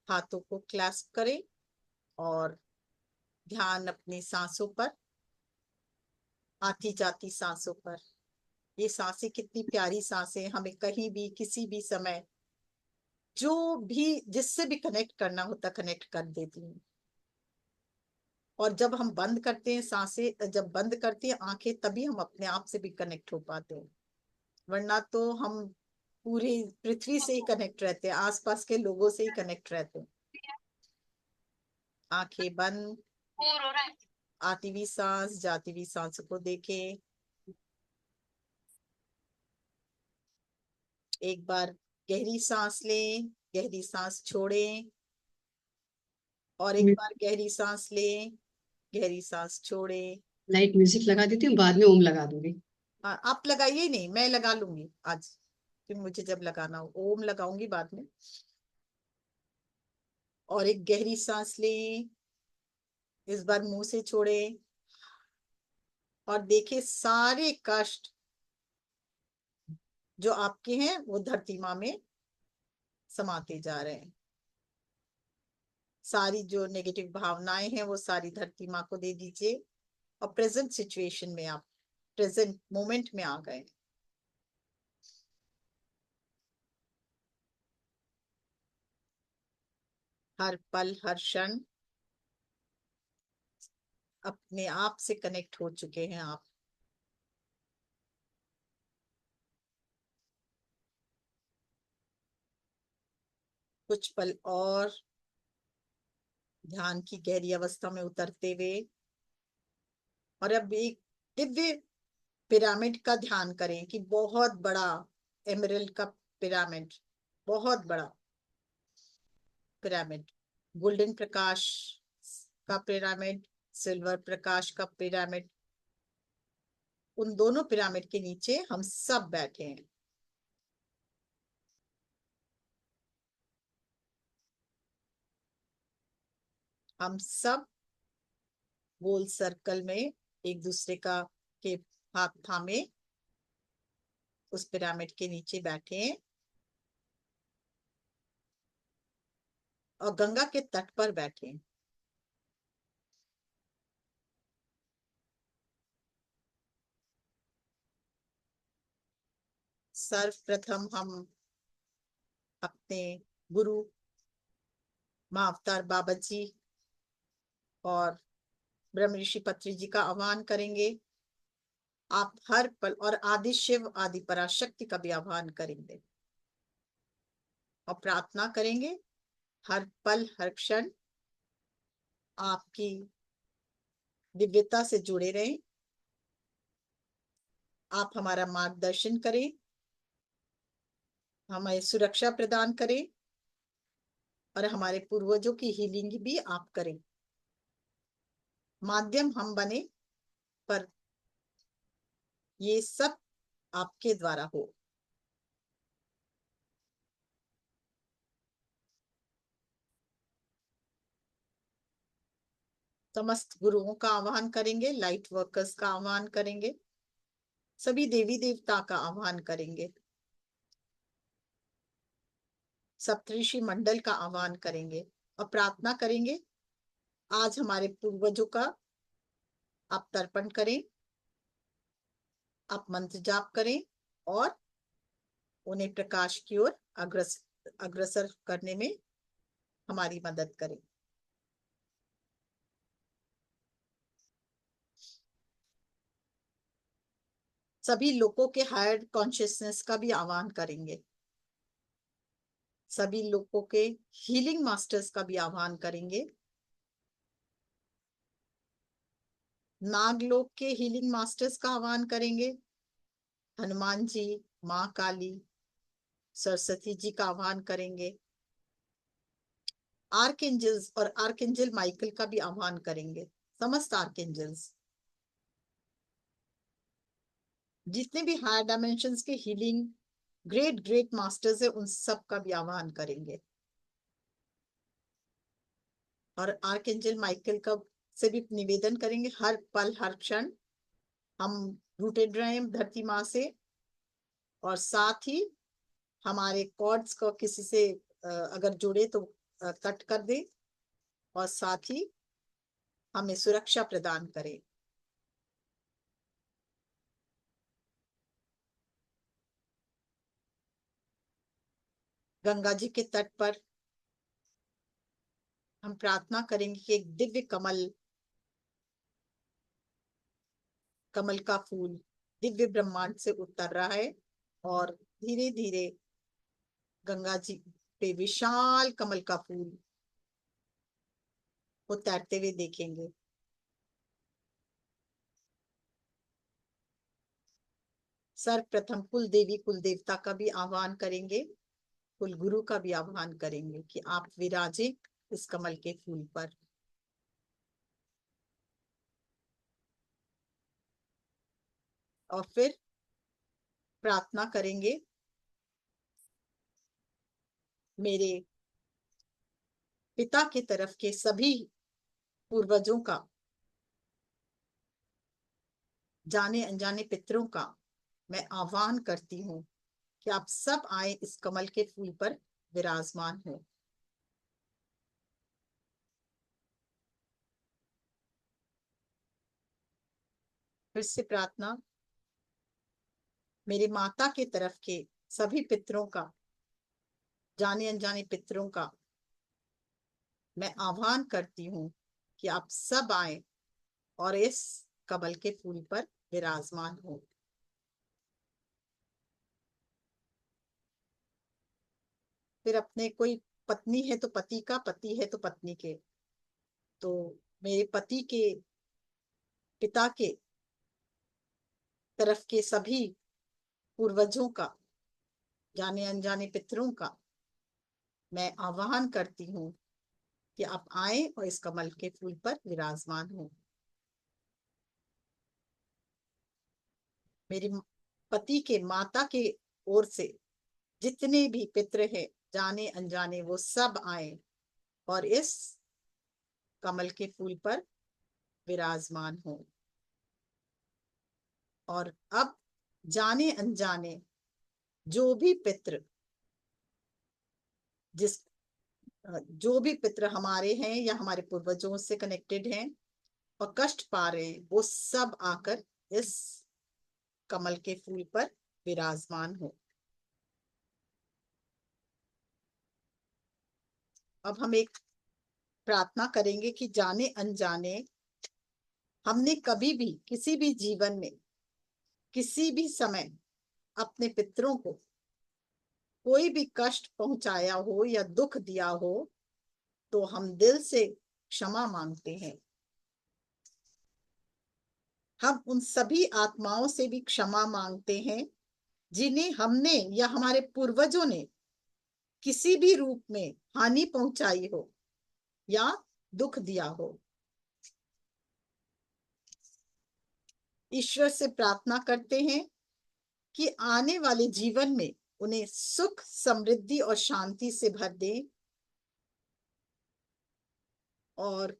हाथों को क्लैस्प करें, और ध्यान अपनी सांसों पर, आती जाती सांसों पर। ये सांसें कितनी प्यारी सांसें, हमें कहीं भी किसी भी समय जो भी जिससे भी कनेक्ट करना होता कनेक्ट कर देती हैं। और जब हम बंद करते हैं सांसें, जब बंद करते हैं आंखें, तभी हम अपने आप से भी कनेक्ट हो पाते हैं, वरना तो हम पूरी पृथ्वी से ही कनेक्ट रहते हैं, आसपास के लोगों से ही कनेक्ट रहते हैं। आंखें बंद, आती हुई सांस जाती हुई सांसों को देखें। एक बार गहरी सांस लें, गहरी सांस छोड़ें, और एक बार गहरी सांस लें, गहरी सांस छोड़ें। लाइट म्यूजिक लगा देती हूँ, बाद में ओम लगा दूंगी। आप लगाइए ही नहीं, मैं लगा लूंगी आज, फिर मुझे जब लगाना हो ओम लगाऊंगी बाद में। और एक गहरी सांस लें, इस बार मुंह से छोड़ें, और देखिए सारे कष्ट जो आपके हैं वो धरती माँ में समाते जा रहे हैं। सारी जो नेगेटिव भावनाएं हैं वो सारी धरती माँ को दे दीजिए, और प्रेजेंट सिचुएशन में आप प्रेजेंट मोमेंट में आ गए। हर पल हर क्षण अपने आप से कनेक्ट हो चुके हैं आप। कुछ पल और ध्यान की गहरी अवस्था में उतरते हुए, और अब एक दिव्य पिरामिड का ध्यान करें कि बहुत बड़ा एमरल्ड का पिरामिड, बहुत बड़ा पिरामिड, गोल्डन प्रकाश का पिरामिड, सिल्वर प्रकाश का पिरामिड, उन दोनों पिरामिड के नीचे हम सब बैठे हैं। हम सब गोल सर्कल में एक दूसरे का के हाथ थामे उस पिरामिड के नीचे बैठे हैं, और गंगा के तट पर बैठे हैं। सर्वप्रथम हम अपने गुरु माँ अवतार बाबा जी और ब्रह्म ऋषि पत्री जी का आह्वान करेंगे। आप हर पल, और आदि शिव आदि पराशक्ति का भी आह्वान करेंगे, और प्रार्थना करेंगे हर पल हर क्षण आपकी दिव्यता से जुड़े रहें। आप हमारा मार्गदर्शन करें, हमें सुरक्षा प्रदान करें, और हमारे पूर्वजों की हीलिंग भी आप करें। माध्यम हम बने, पर ये सब आपके द्वारा हो। समस्त गुरुओं का आह्वान करेंगे, लाइट वर्कर्स का आह्वान करेंगे, सभी देवी देवता का आह्वान करेंगे, सप्तऋषि मंडल का आह्वान करेंगे और प्रार्थना करेंगे आज हमारे पूर्वजों का आप तर्पण करें, आप मंत्र जाप करें और उन्हें प्रकाश की ओर अग्रसर करने में हमारी मदद करें। सभी लोगों के हायर कॉन्शियसनेस का भी आह्वान करेंगे, सभी लोगों के हीलिंग मास्टर्स का भी आह्वान करेंगे, नागलोक के हीलिंग मास्टर्स का आह्वान करेंगे, हनुमान जी, माँ काली, सरस्वती जी का आह्वान करेंगे, आर्कएंजल्स और आर्कएंजल माइकल का भी आह्वान करेंगे, समस्त आर्कएंजल्स, जितने भी हायर डायमेंशंस के हीलिंग ग्रेट ग्रेट मास्टर्स है उन सब का भी आह्वान करेंगे। और आर्कएंजल माइकल का से भी निवेदन करेंगे हर पल हर क्षण हम रूटेड रहे धरती माँ से, और साथ ही हमारे कॉर्ड्स को किसी से अगर जुड़े तो कट कर दे, और साथ ही हमें सुरक्षा प्रदान करे। गंगा जी के तट पर हम प्रार्थना करेंगे कि एक दिव्य कमल का फूल दिव्य ब्रह्मांड से उतर रहा है और धीरे धीरे गंगा जी पे विशाल कमल का फूल को तैरते हुए देखेंगे। सर्वप्रथम कुल देवी कुल देवता का भी आह्वान करेंगे, कुल गुरु का भी आह्वान करेंगे कि आप विराजे इस कमल के फूल पर। और फिर प्रार्थना करेंगे मेरे पिता की तरफ के सभी पूर्वजों का, जाने अनजाने पितरों का मैं आह्वान करती हूँ कि आप सब आए इस कमल के फूल पर विराजमान हो। फिर से प्रार्थना मेरे माता की तरफ के सभी पितरों का, जाने अनजाने पितरों का मैं आह्वान करती हूँ कि आप सब आए और इस कमल के फूल पर विराजमान हो। फिर अपने कोई पत्नी है तो पति का, पति है तो पत्नी के, तो मेरे पति के पिता के तरफ के सभी पूर्वजों का, जाने अनजाने पितरों का मैं आह्वान करती हूँ कि आप आए और इस कमल के फूल पर विराजमान हो। मेरे पति के माता के ओर से जितने भी पितृ हैं जाने अनजाने वो सब आए और इस कमल के फूल पर विराजमान हो। और अब जाने अनजाने जो भी पितृ जो भी पितृ हमारे हैं या हमारे पूर्वजों से कनेक्टेड हैं और कष्ट पा रहे हैं वो सब आकर इस कमल के फूल पर विराजमान हो। अब हम एक प्रार्थना करेंगे कि जाने अनजाने हमने कभी भी किसी भी जीवन में किसी भी समय अपने पितरों को कोई भी कष्ट पहुंचाया हो या दुख दिया हो तो हम दिल से क्षमा मांगते हैं। हम उन सभी आत्माओं से भी क्षमा मांगते हैं जिन्हें हमने या हमारे पूर्वजों ने किसी भी रूप में हानि पहुंचाई हो या दुख दिया हो। ईश्वर से प्रार्थना करते हैं कि आने वाले जीवन में उन्हें सुख समृद्धि और शांति से भर दे और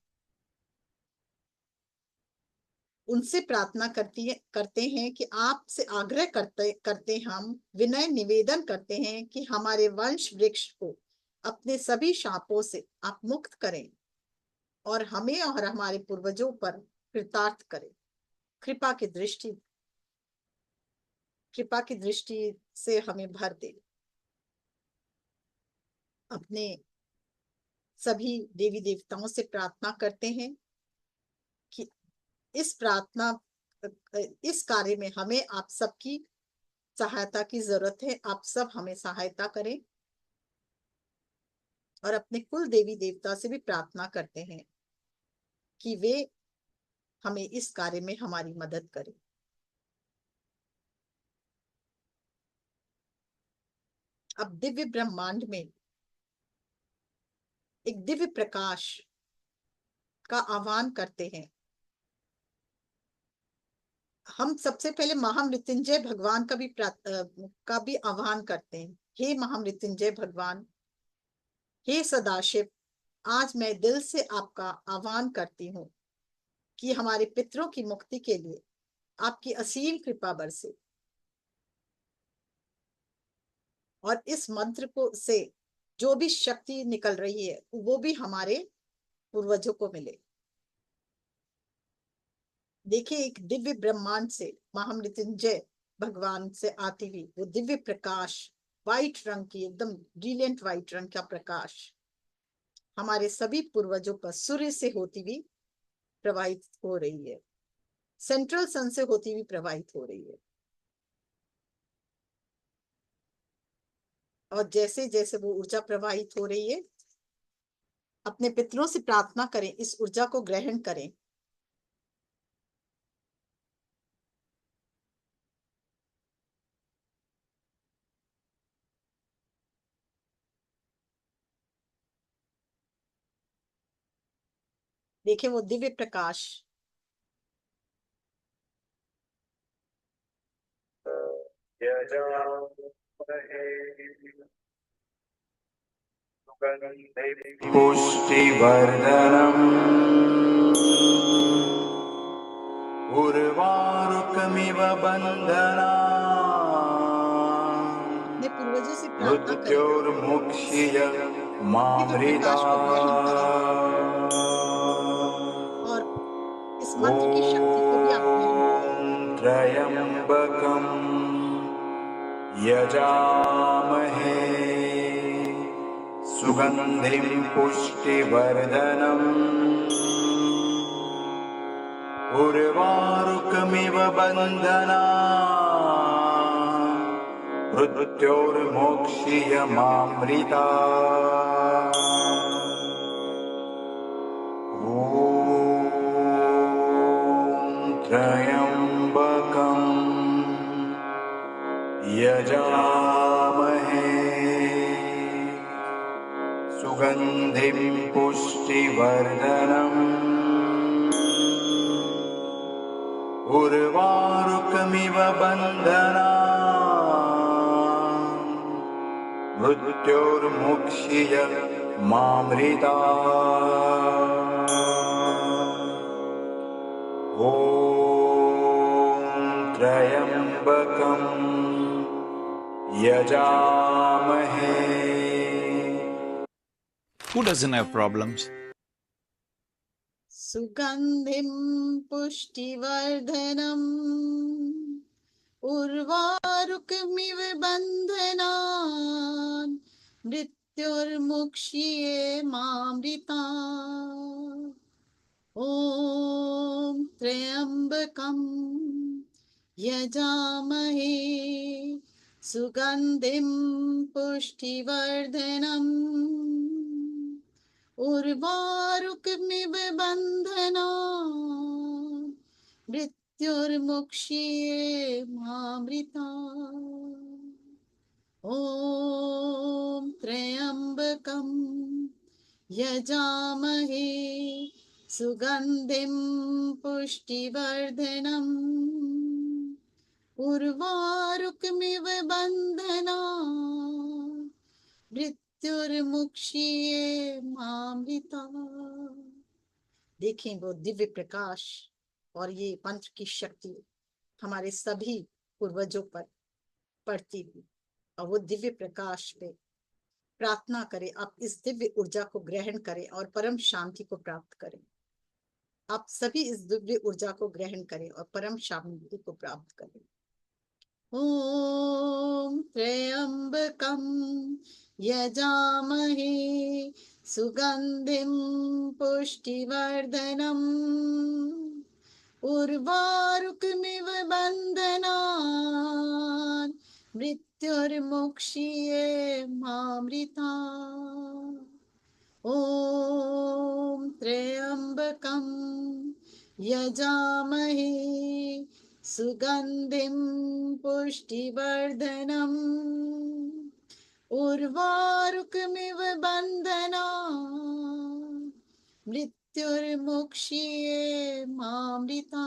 उनसे प्रार्थना करते हैं कि आपसे आग्रह करते हम विनय निवेदन करते हैं कि हमारे वंश वृक्ष को अपने सभी शापों से आप मुक्त करें और हमें और हमारे पूर्वजों पर कृतार्थ करें। कृपा की दृष्टि से हमें भर दे। अपने सभी देवी देवताओं से प्रार्थना करते हैं कि इस कार्य में हमें आप सबकी सहायता की जरूरत है। आप सब हमें सहायता करें। और अपने कुल देवी देवता से भी प्रार्थना करते हैं कि वे हमें इस कार्य में हमारी मदद करें। अब दिव्य ब्रह्मांड में एक दिव्य प्रकाश का आह्वान करते हैं। हम सबसे पहले महामृत्युंजय भगवान का भी आह्वान करते हैं। हे महामृत्युंजय भगवान, हे सदाशिव, आज मैं दिल से आपका आह्वान करती हूँ कि हमारे पितरों की मुक्ति के लिए आपकी असीम कृपा बरसे और इस मंत्र से जो भी शक्ति निकल रही है वो भी हमारे पूर्वजों को मिले। देखिए, एक दिव्य ब्रह्मांड से महामृत्युंजय भगवान से आती हुई वो दिव्य प्रकाश, व्हाइट रंग की, एकदम ब्रिलियंट व्हाइट रंग का प्रकाश हमारे सभी पूर्वजों पर सूर्य से होती हुई प्रवाहित हो रही है, सेंट्रल सन से होती हुई प्रवाहित हो रही है। और जैसे जैसे वो ऊर्जा प्रवाहित हो रही है, अपने पितरों से प्रार्थना करें, इस ऊर्जा को ग्रहण करें। देखें वो दिव्य प्रकाश पुष्टिवर्धनम् उर्वारुकमिव बन्धनान् अपने पूर्वजों से प्रार्थना करें, मृत्योर्मुक्षीय दिव्य मामृता प्रकाश को ग्रहण करें और इस मंत्र की शक्ति को भी आप ग्रहण करें। त्र्यम्बकम् यजामहे सुगन्धिं पुष्टिवर्धनम् उर्वारुकमिव बन्धनान् मृत्योर्मोक्षीय मामृता ॐ त्र्यम्बकम् यजामहे सुगन्धिं पुष्टिवर्धनम् उर्वारुकमिव बन्धनान् मृत्योर्मुक्षीय मामृता ॐ त्र्यम्बकम् यजामहे। Who doesn't have problems? सुगंधिं पुष्टिवर्धनम् उर्वारुकमिव बन्धनान् मृत्युर्मुक्षीये मामृतात् ॐ त्र्यम्बकम् यजामहे सुगन्धिं पुष्टिवर्धनम् उर्वारुकमिव बन्धनान् मृत्युर्मुक्षीये मामृतात् ॐ त्र्यम्बकम् यजामहे सुगन्धिं पुष्टिवर्धनम् उर्वारुकमिव बन्धनान् मृत्युर्मुक्षीये मामृतात्। देखें वो दिव्य प्रकाश और ये मंत्र की शक्ति हमारे सभी पूर्वजों पर पड़ती हुई और वो दिव्य प्रकाश पे प्रार्थना करें। आप इस दिव्य ऊर्जा को ग्रहण करें और परम शांति को प्राप्त करें। आप सभी इस दिव्य ऊर्जा को ग्रहण करें और परम शांति को प्राप्त करें। ओम त्र्यंबकम यजामहे सुगंधिम पुष्टिवर्धनम उर्वारुकमिव बंधनान् मृत्युर्मुक्षीये मामृतात्। ओम त्र्यंबकम यजामहे सुगंधिं पुष्टिवर्धनम् उर्वारुकमिव बंधनान् मृत्युर्मुक्षीये मामृतात्।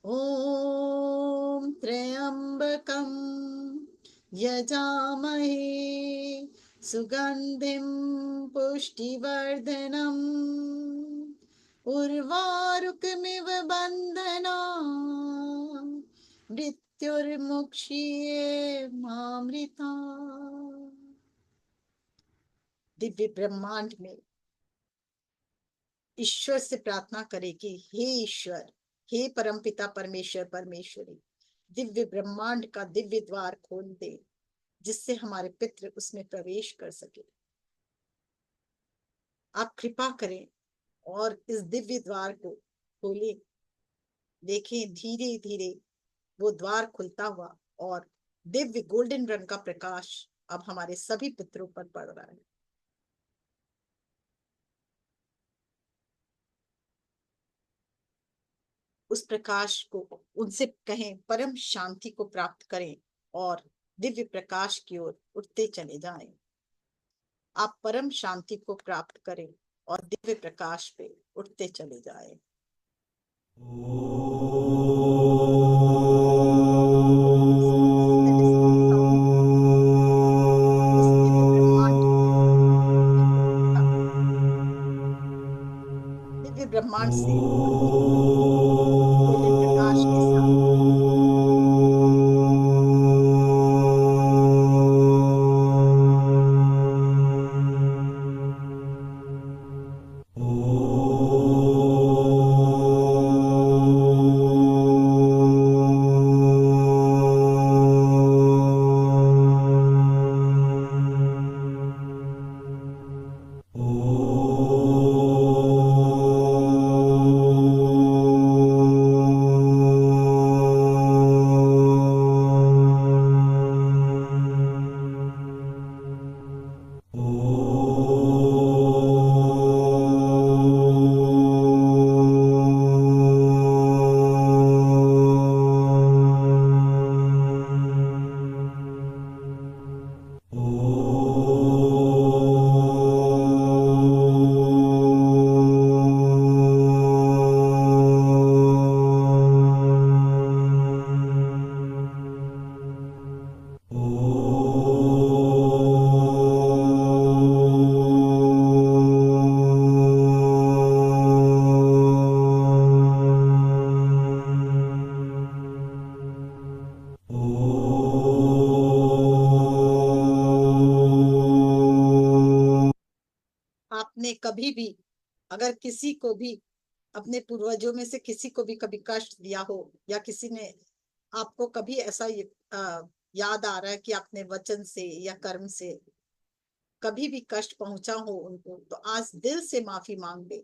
ओम त्र्यंबकं यजामहे सुगंधिं पुष्टिवर्धनम् उर्वारुकमिव बंधनान् मृत्युर्मुक्षीये मामृतात्। दिव्य ब्रह्मांड में ईश्वर से प्रार्थना करें कि हे ईश्वर, हे परमपिता परमेश्वर परमेश्वरी, दिव्य ब्रह्मांड का दिव्य द्वार खोल दे जिससे हमारे पितृ उसमें प्रवेश कर सके। आप कृपा करें और इस दिव्य द्वार को खोले। देखें धीरे धीरे वो द्वार खुलता हुआ और दिव्य गोल्डन रंग का प्रकाश अब हमारे सभी पितरों पर पड़ रहा है। उस प्रकाश को उनसे कहें परम शांति को प्राप्त करें और दिव्य प्रकाश की ओर उठते चले जाएं। आप परम शांति को प्राप्त करें और दिव्य प्रकाश पे उठते चले जाएं। दिव्य ब्रह्मांड से दिव्य प्रकाश के साथ आपने कभी भी अगर किसी को भी अपने पूर्वजों में से किसी को भी कभी कष्ट दिया हो या किसी ने आपको कभी ऐसा याद आ रहा है कि आपने वचन से या कर्म से कभी भी कष्ट पहुंचा हो उनको, तो आज दिल से माफी मांग ले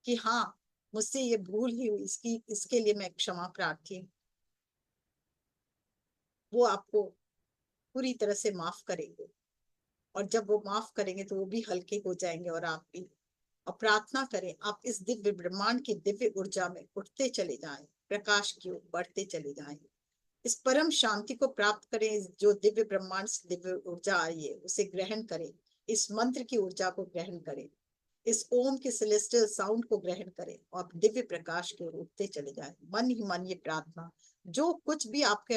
कि हाँ मुझसे ये भूल ही हुई, इसके लिए मैं क्षमा प्रार्थी हूँ। वो आपको पूरी तरह से माफ करेंगे और जब वो माफ करेंगे तो वो भी हल्के हो जाएंगे और आप भी। और प्रार्थना करें आप इस दिव्य ब्रह्मांड की दिव्य ऊर्जा में उठते चले जाएं, प्रकाश की ओर बढ़ते चले जाएं। इस परम शांति को प्राप्त करें। जो दिव्य ब्रह्मांड से दिव्य ऊर्जा आई है उसे ग्रहण करें। इस मंत्र की ऊर्जा को ग्रहण करें। इस ओम के सेलेस्टियल साउंड को ग्रहण करें और दिव्य प्रकाश की ओर उठते चले जाएं। मन ही मन ये प्रार्थना जो कुछ भी आपके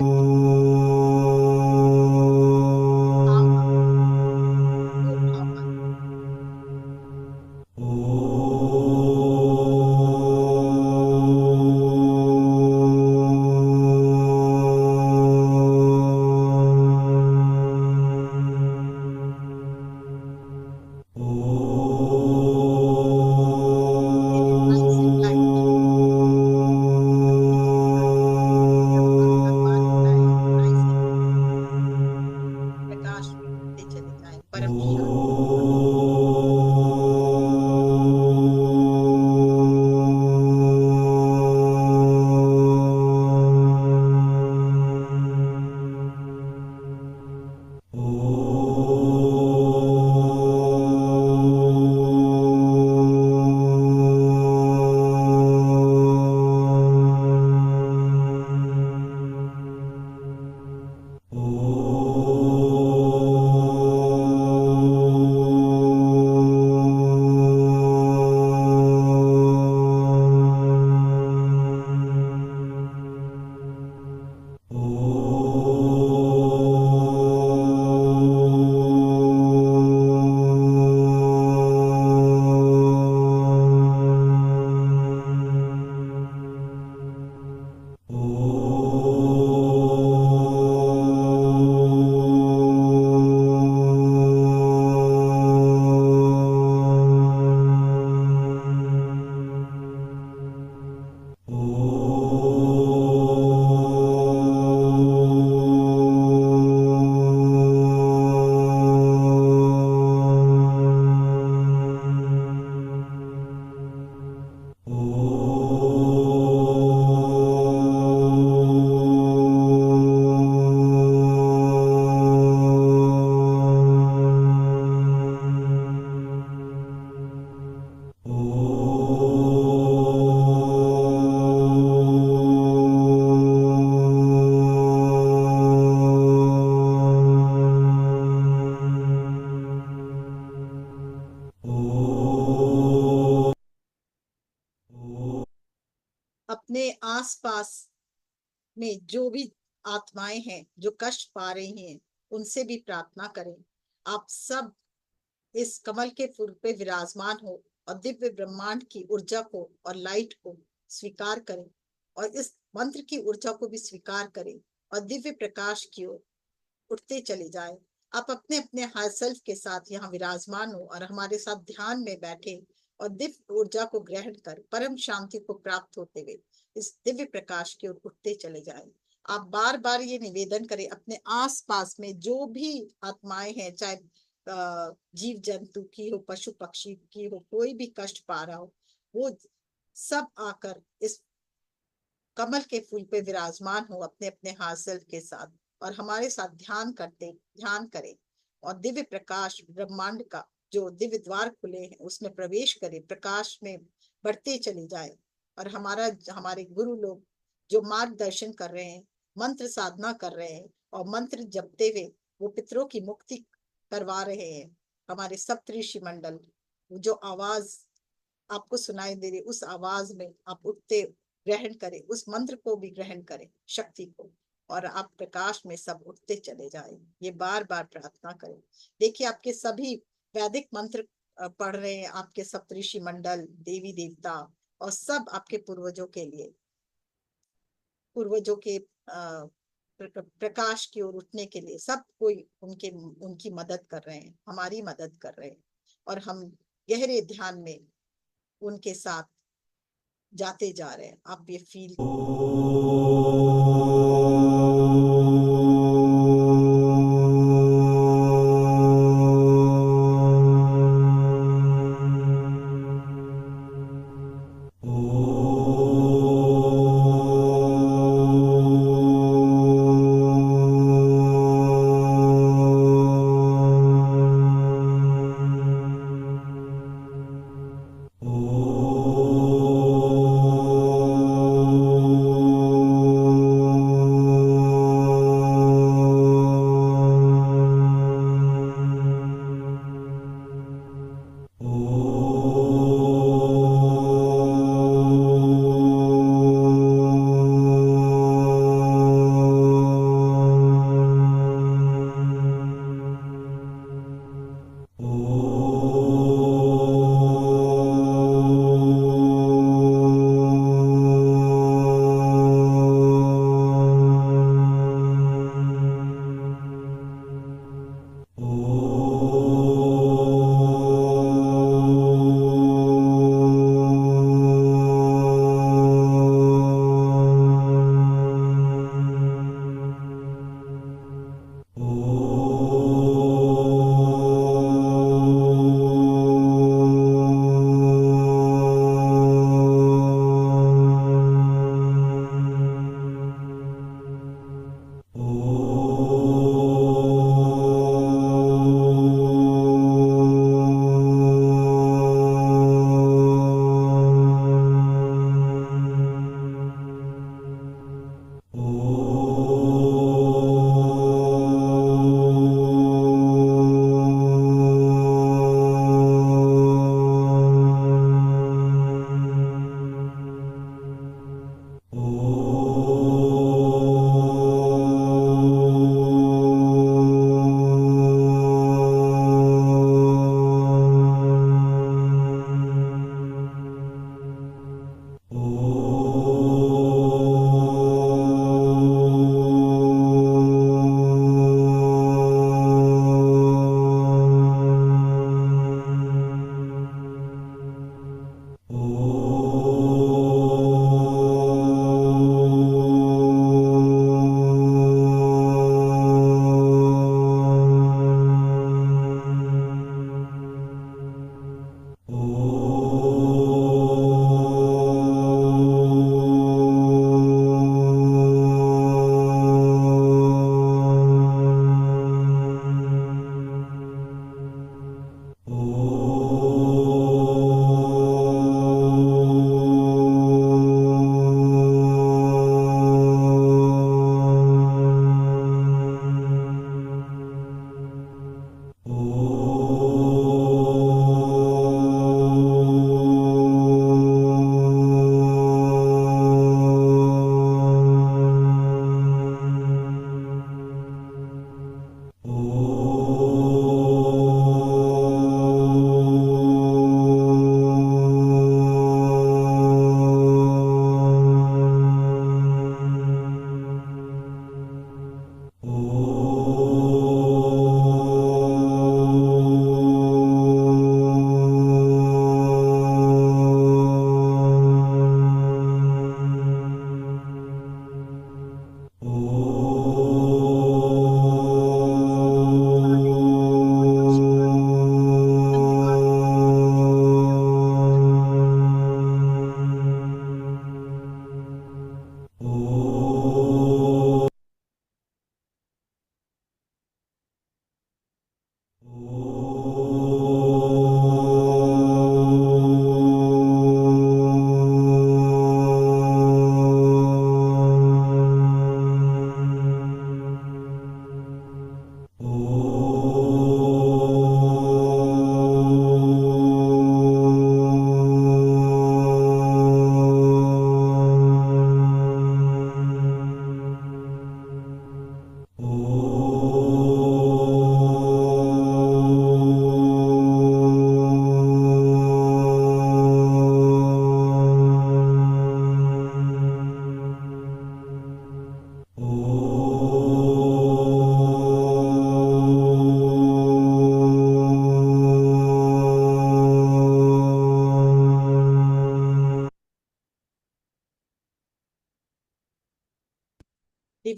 अपने आसपास में जो भी आत्माएं हैं जो कष्ट पा रही हैं उनसे भी प्रार्थना करें। आप सब इस कमल के फूल पे विराजमान हो और दिव्य ब्रह्मांड की ऊर्जा को और लाइट को स्वीकार करें और इस मंत्र की ऊर्जा को भी स्वीकार करें और दिव्य प्रकाश की ओर उठते चले जाएं। आप अपने अपने हाई सेल्फ के साथ यहाँ विराजमान हो और हमारे साथ ध्यान में बैठे और दिव्य ऊर्जा को ग्रहण कर परम शांति को प्राप्त होते हुए इस दिव्य प्रकाश की ओर उठते चले जाएं। आप बार बार ये निवेदन करें, अपने आसपास में जो भी आत्माएं हैं, चाहे जीव जंतु की हो, पशु पक्षी की हो, कोई भी कष्ट पा रहा हो, वो सब आकर इस कमल के फूल पे विराजमान हो अपने अपने हासिल के साथ और हमारे साथ ध्यान करें और दिव्य प्रकाश ब्रह्मांड का जो दिव्य द्वार खुले हैं उसमें प्रवेश करें, प्रकाश में बढ़ते चले जाए और हमारे गुरु लोग जो मार्गदर्शन कर रहे हैं, मंत्र साधना कर रहे हैं और मंत्र जपते हुए वो पितरों की मुक्ति करवा रहे हैं। हमारे सप्तऋषि मंडल जो आवाज आपको सुनाई दे रही, उस आवाज में आप उठते ग्रहण करें, उस मंत्र को भी ग्रहण करें, शक्ति को, और आप प्रकाश में सब उठते चले जाएं। ये बार बार प्रार्थना करें। देखिए आपके सभी वैदिक मंत्र पढ़ रहे हैं, आपके सप्तऋषि मंडल, देवी देवता और सब आपके पूर्वजों के लिए, पूर्वजों के प्रकाश की ओर उठने के लिए सब कोई उनकी मदद कर रहे हैं, हमारी मदद कर रहे हैं और हम गहरे ध्यान में उनके साथ जाते जा रहे हैं। आप ये फील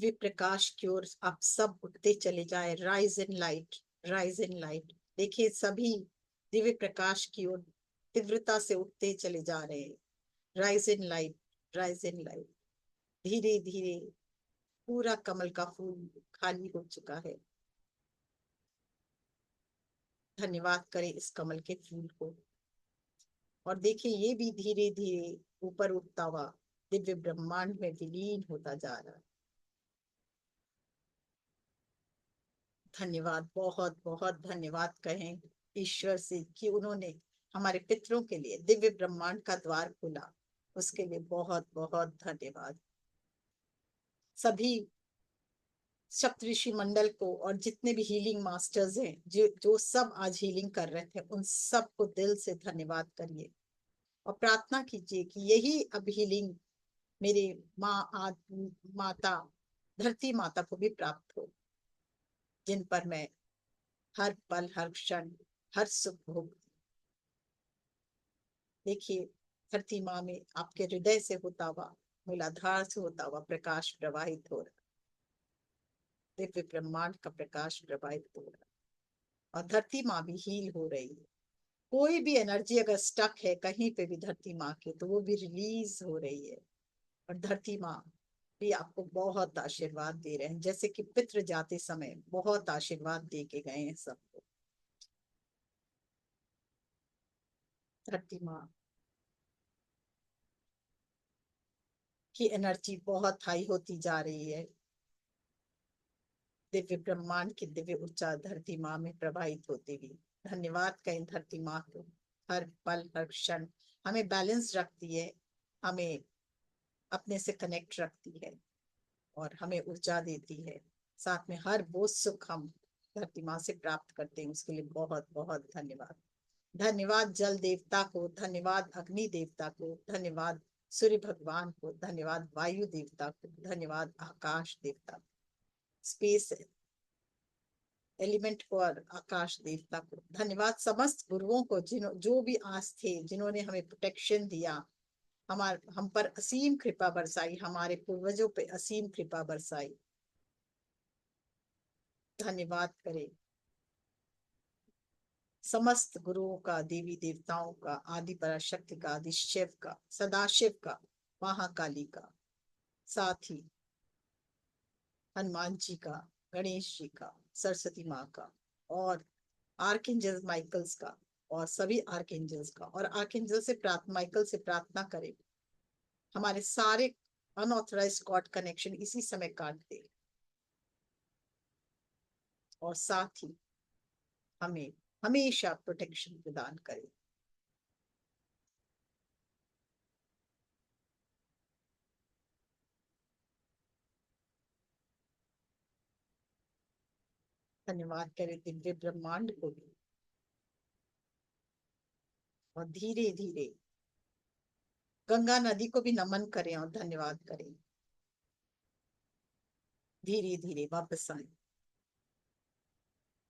दिव्य प्रकाश की ओर आप सब उठते चले जाए। Rise in light, rise in light. देखिए सभी दिव्य प्रकाश की ओर तीव्रता से उठते चले जा रहे हैं। Rise in light, rise in light. धीरे धीरे पूरा कमल का फूल खाली हो चुका है। धन्यवाद करें इस कमल के फूल को। और देखिए ये भी धीरे धीरे ऊपर उठता हुआ दिव्य ब्रह्मांड में विलीन होता जा रहा है। धन्यवाद, बहुत बहुत धन्यवाद कहें ईश्वर से कि उन्होंने हमारे पितरों के लिए दिव्य ब्रह्मांड का द्वार खोला। उसके लिए बहुत बहुत धन्यवाद। सभी सप्तऋषि मंडल को और जितने भी हीलिंग मास्टर्स हैं जो जो सब आज हीलिंग कर रहे थे, उन सबको दिल से धन्यवाद करिए और प्रार्थना कीजिए कि यही अब हीलिंग मेरे माता धरती माता को भी प्राप्त हो, जिन पर मैं हर पल हर क्षण हर सुख भोग। देखिए धरती माँ में आपके हृदय से होता हुआ, मूलाधार से होता हुआ प्रकाश प्रवाहित हो रहा, दिव्य ब्रह्मांड का प्रकाश प्रवाहित हो रहा और धरती माँ भी हील हो रही है। कोई भी एनर्जी अगर स्टक है कहीं पे भी धरती माँ के, तो वो भी रिलीज हो रही है। और धरती माँ भी आपको बहुत आशीर्वाद दे रहे हैं, जैसे कि पितृ जाते समय बहुत आशीर्वाद दे के गए हैं सबको। धरती माँ की एनर्जी बहुत हाई होती जा रही है। दिव्य ब्रह्मांड की दिव्य ऊर्जा धरती माँ में प्रवाहित होती हुई। धन्यवाद कहें धरती माँ को। हर पल हर क्षण हमें बैलेंस रखती है, हमें अपने से कनेक्ट रखती है और हमें ऊर्जा देती है। साथ में हर वो सुख हम धरती माँ से प्राप्त करते हैं, उसके लिए बहुत बहुत धन्यवाद। धन्यवाद जल देवता को, धन्यवाद अग्नि देवता को, धन्यवाद सूर्य भगवान को, धन्यवाद वायु देवता को, धन्यवाद आकाश देवता को, स्पेस एलिमेंट को और आकाश देवता को। धन्यवाद समस्त गुरुओं को जो भी आज थे, जिन्होंने हमें प्रोटेक्शन दिया, हम पर असीम कृपा बरसाई, हमारे पूर्वजों पे असीम कृपा बरसाई। धन्यवाद करें समस्त गुरुओं का, देवी देवताओं का, आदि पराशक्ति का, आदि शिव का, सदाशिव का, महाकाली का, साथ ही हनुमान जी का, गणेश जी का, सरस्वती माँ का और आर्कएंजल माइकल्स का और सभी आर्कएंजल्स का। और आर्कएंजल से माइकल से प्रार्थना करें हमारे सारे अनऑथराइज्ड गॉड कनेक्शन इसी समय काट दे और साथ ही हमें हमेशा प्रोटेक्शन प्रदान करे। धन्यवाद करें दिव्य ब्रह्मांड को भी और धीरे धीरे गंगा नदी को भी नमन करें और धन्यवाद करें। धीरे धीरे वापस आए,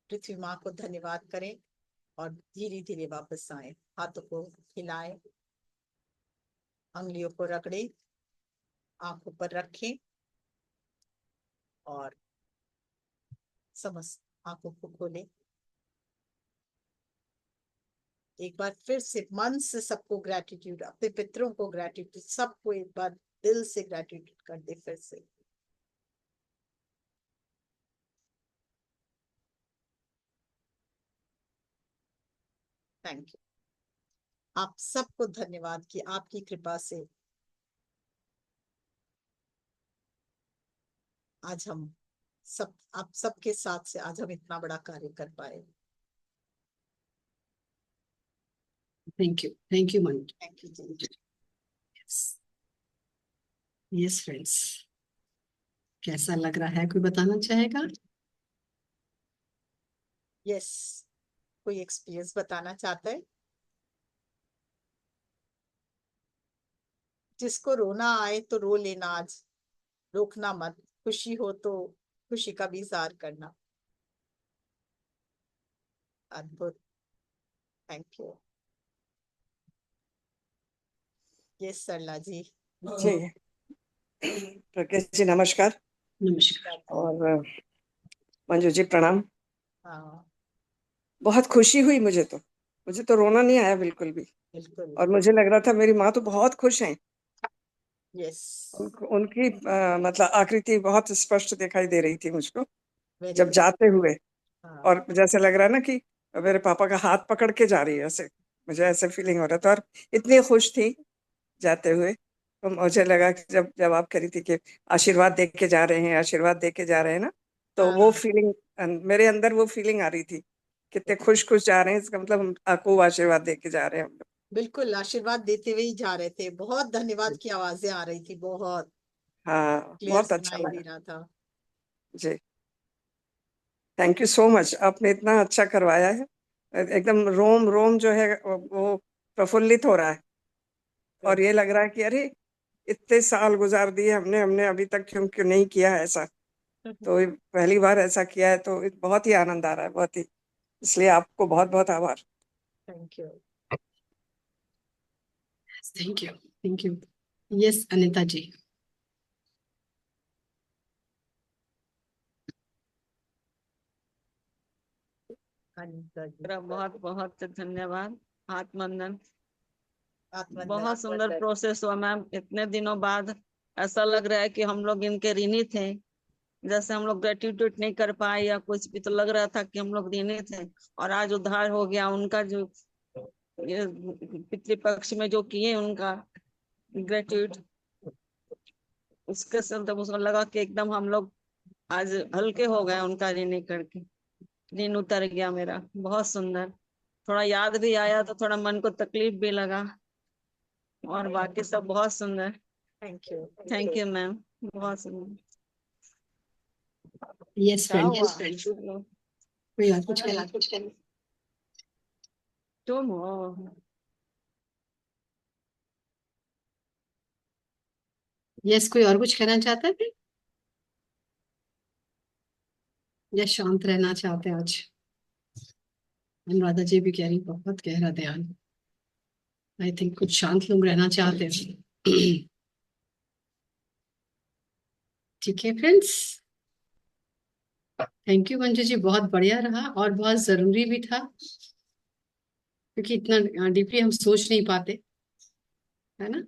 पृथ्वी माँ को धन्यवाद करें और धीरे धीरे वापस आए। हाथों को हिलाएं, अंगुलियों को रगड़े, आंखों पर रखें और समस्त आंखों को खोलें। एक बार फिर से मन से सबको ग्रेटिट्यूड, अपने पितरों को ग्रेटिट्यूड, सबको एक बार दिल से ग्रेटिट्यूड कर दे फिर से। Thank you. आप सबको धन्यवाद कि आपकी कृपा से आज हम सब, आप सबके साथ से आज हम इतना बड़ा कार्य कर पाए। Thank you Manu. Thank you जी। यस फ्रेंड्स, कैसा लग रहा है, कोई बताना चाहेगा? यस, कोई एक्सपीरियंस बताना चाहता है? जिसको रोना आए तो रो लेना, आज रोकना मत। खुशी हो तो खुशी का भी इजहार करना। अद्भुत, थैंक यू। यस सरला जी। जी प्रज्ञा जी नमस्कार। नमस्कार। और मंजू जी प्रणाम। हाँ बहुत खुशी हुई मुझे तो रोना नहीं आया बिल्कुल भी। बिल्कुल। और मुझे लग रहा था मेरी माँ तो बहुत खुश हैं। यस, उनकी मतलब आकृति बहुत स्पष्ट दिखाई दे रही थी मुझको वेरी जब गुड। जाते हुए। हाँ और जैसे लग रहा है ना कि मेरे पापा का हाथ पकड़ के जा रही है, ऐसे मुझे ऐसे फीलिंग हो रहा था। और इतनी खुश थी जाते हुए, तो मुझे लगा कि जब जब आप कह रही थी कि आशीर्वाद दे के जा रहे हैं, आशीर्वाद दे के जा रहे हैं ना, तो वो हाँ फीलिंग मेरे अंदर वो फीलिंग आ रही थी, कितने खुश खुश जा रहे हैं, इसका मतलब हम आपको आशीर्वाद दे के जा रहे हैं हम बिल्कुल, आशीर्वाद देते हुए ही जा रहे थे। बहुत धन्यवाद लोग। की आवाजें आ रही थी, बहुत हाँ, क्लियर बहुत अच्छा सुनाई दे लगा रहा था। जी। थैंक यू सो मच, आपने इतना अच्छा करवाया है। एकदम रोम रोम जो है वो प्रफुल्लित हो रहा है। और गुड। ये लग रहा है कि अरे इतने साल गुजार दिए हमने हमने अभी तक क्यों क्यों नहीं किया है ऐसा। तो ये पहली बार ऐसा किया है, तो बहुत ही आनंद आ रहा है, बहुत ही। इसलिए आपको बहुत बहुत आभार। Thank you. Thank you, thank you. Yes Anita ji. Anita ji, मेरा बहुत बहुत धन्यवाद। आत्मवंदन। आत्मवंदन। बहुत सुंदर प्रोसेस हुआ मैम, इतने दिनों बाद ऐसा लग रहा है कि हम लोग इनके ऋणी थे। जैसे हम लोग ग्रेटिट्यूड नहीं कर पाए या कुछ भी, तो लग रहा था कि हम लोग ऋणी थे। और आज उद्धार हो गया उनका, जो ये पितृपक्ष में जो किए उनका ग्रेटिट्यूड, उसके सब तब उसको लगा कि एकदम हम लोग आज हल्के हो गए उनका ऋण करके। ऋण उतर गया मेरा। बहुत सुंदर। थोड़ा याद भी आया तो थोड़ा मन को तकलीफ भी लगा, और बाकी सब बहुत सुंदर। Thank you. Thank you ma'am. बहुत सुंदर। यस क्या फ्रेंड, हुआ? कोई और कुछ कहना? तुम हो। यस, कोई और कुछ कहना चाहता है फिर? या शांत रहना चाहते हैं आज? अनुराधा जी भी कह रही बहुत गहरा ध्यान। आई थिंक कुछ शांत लोग रहना चाहते हैं। ठीक है friends, thank you Manju ji, बहुत बढ़िया रहा और बहुत जरूरी भी था, क्योंकि इतना डीपली हम सोच नहीं पाते, है ना।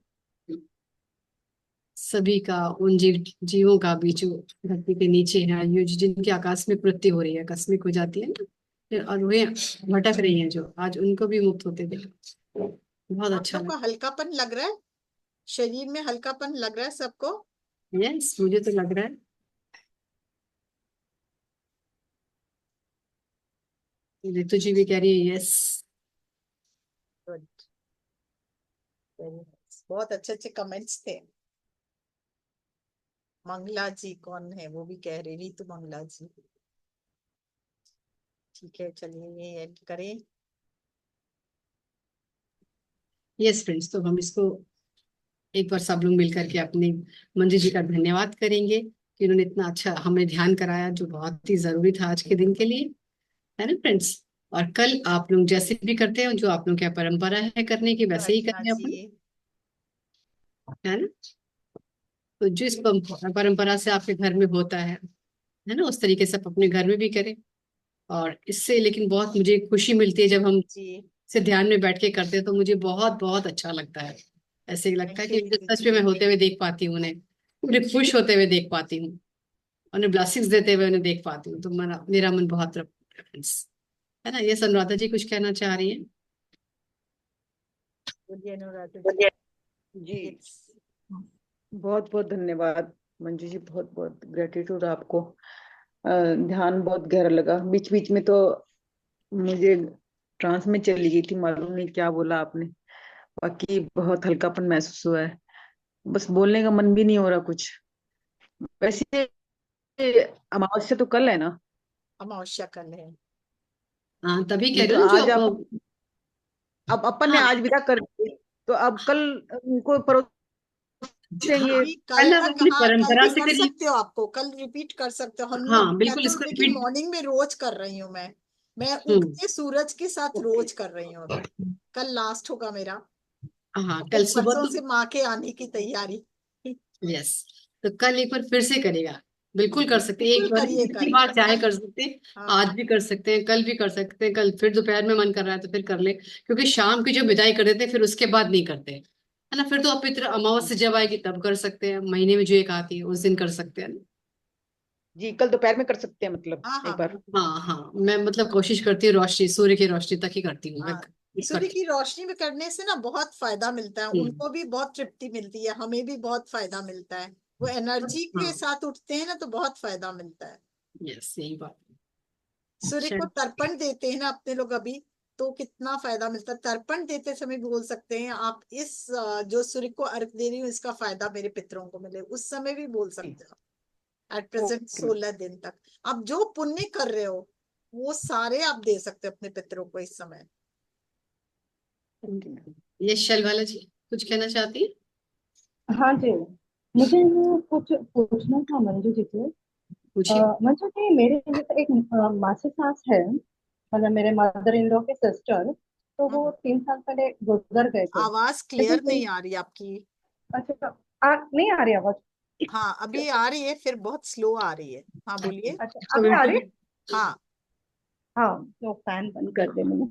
सभी का, उन जीवों का भी जो धरती के नीचे है, ये जिनकी आकाश में मृत्यु हो रही है, आकस्मिक हो जाती है ना, फिर और वे भटक रही हैं, जो आज उनको भी मुक्त होते देखा, बहुत आप अच्छा सबको लगा। हल्कापन लग रहा है? शरीर में हल्कापन लग रहा है सबको? यस, मुझे तो लग रहा है। ऋतु जी भी कह रही है यस। Good, very nice. बहुत अच्छे अच्छे कमेंट्स थे। मंगला जी कौन है वो भी कह रही, रीतु मंगला जी। ठीक है, चलिए ये ऐड करें। यस फ्रेंड्स, तो हम इसको एक बार सब लोग मिलकर के अपने मंजू जी का धन्यवाद करेंगे कि उन्होंने इतना अच्छा हमें ध्यान कराया, जो बहुत ही जरूरी था आज के दिन के लिए, है ना फ्रेंड्स। और कल आप लोग जैसे भी करते हो, जो आप लोग की परंपरा है करने की, वैसे ही रचना करें अपन, जी। है ना। तो जिस परंपरा से आपके घर में होता है ना, उस तरीके से आप अपने घर में भी करें। और इससे लेकिन बहुत मुझे खुशी मिलती है जब हम जी, से ध्यान में बैठ के करते हैं, तो मुझे बहुत बहुत अच्छा लगता है। ऐसे ही लगता है थैंक यू कि रीतु सच में जी। मैं होते हुए देख पाती हूँ उन्हें, पूरे खुश होते हुए देख पाती हूँ, उन्हें ब्लेसिंग्स देते हुए उन्हें देख पाती हूँ, तो मेरा मन बहुत फ्रेंड्स, है ना। ये अनुराधा जी कुछ कहना चाह रही है? बोलिए अनुराधा जी। जी। Yes. बहुत बहुत धन्यवाद मंजू जी, बहुत बहुत ग्रेटिट्यूड आपको। ध्यान बहुत गहरा लगा। बीच बीच में तो मुझे ट्रांस में चली गई थी, मालूम नहीं क्या बोला आपने। बाकी बहुत हल्कापन महसूस हुआ है। बस बोलने का मन भी नहीं हो रहा कुछ। वैसे अमावस्या तो कल है ना? अमावस्या कल है। हाँ, तभी कह हाँ नहीं रही तो हूँ ना आज जो आप, अब अपन ने हाँ, आज विदा कर दिए, तो अब कल उनको हाँ, परोसेंगे। अभी कल कल आप तक, अपनी हाँ कल परंपरा भी से कर करिए। सकते हो, आपको कल रिपीट कर सकते हो। हम लोग, हाँ मैं बिल्कुल, तो इसको देखिए रिपीट। मॉर्निंग में रोज कर रही हूँ। मैं हम्म। उगते सूरज के साथ रोज कर रही हूँ अभी। कल लास्ट होगा मेरा। हाँ, और कल फिर सुबह परसों तो से माँ के आने की तैयारी। यस, तो कल एक बार फिर से करेगा, बिल्कुल कर सकते हैं, बिल्कुल एक बार करिए जितनी करिए। बार चाहे कर सकते हैं। हाँ आज भी कर सकते हैं, कल भी कर सकते हैं, कल फिर दोपहर में मन कर रहा है तो फिर कर ले, क्योंकि शाम की जो विदाई कर देते हैं फिर उसके बाद नहीं करते हैं, है ना। फिर तो पितृ अमावस्या जब आएगी तब कर सकते हैं, महीने में जो एक आती है उस दिन कर सकते हैं। जी, कल दोपहर में कर सकते हैं मतलब हाँ एक हाँ बार। हाँ हाँ, मैं मतलब कोशिश करती हूँ रोशनी, सूर्य की रोशनी तक ही करती हूँ मैं। हाँ। सूर्य की रोशनी में करने से ना बहुत फायदा मिलता है, हम्म, उनको भी बहुत तृप्ति मिलती है, हमें भी बहुत फायदा मिलता है। वो एनर्जी के हाँ, साथ उठते हैं ना तो बहुत फायदा मिलता है। यस, यही बात है। सूर्य को चल, तर्पण देते हैं ना अपने लोग अभी, तो कितना फायदा मिलता है। तर्पण देते समय भी बोल सकते हैं आप, इस जो सूर्य को अर्घ दे रही हूँ इसका फायदा मेरे पितरों को मिले, उस समय भी बोल सकते हो। At present okay ma'am. 16 दिन तक आप जो पुण्य कर रहे हो वो सारे आप दे सकते हो अपने पितरों को इस समय। Okay ma'am. ये शैलवाला जी कुछ कहना चाहती है? हाँ जी, मुझे ये कुछ पूछना था मंजू जी से। पूछिए। मंजू जी, मेरे जैसे एक मासी सास है, मतलब मेरे मदर इन लॉ के सिस्टर, तो वो हम्म, 3 साल पहले गुजर गए थे। आवाज लेकिन क्लियर नहीं आ रही आपकी। अच्छा, नहीं आ रही आवाज? हाँ अभी आ रही है, फिर बहुत स्लो आ रही है। हाँ बोलिए। अच्छा, तो अभी आ बिल्कुल रही? हाँ हाँ, तो फैन बंद कर दे मैंने।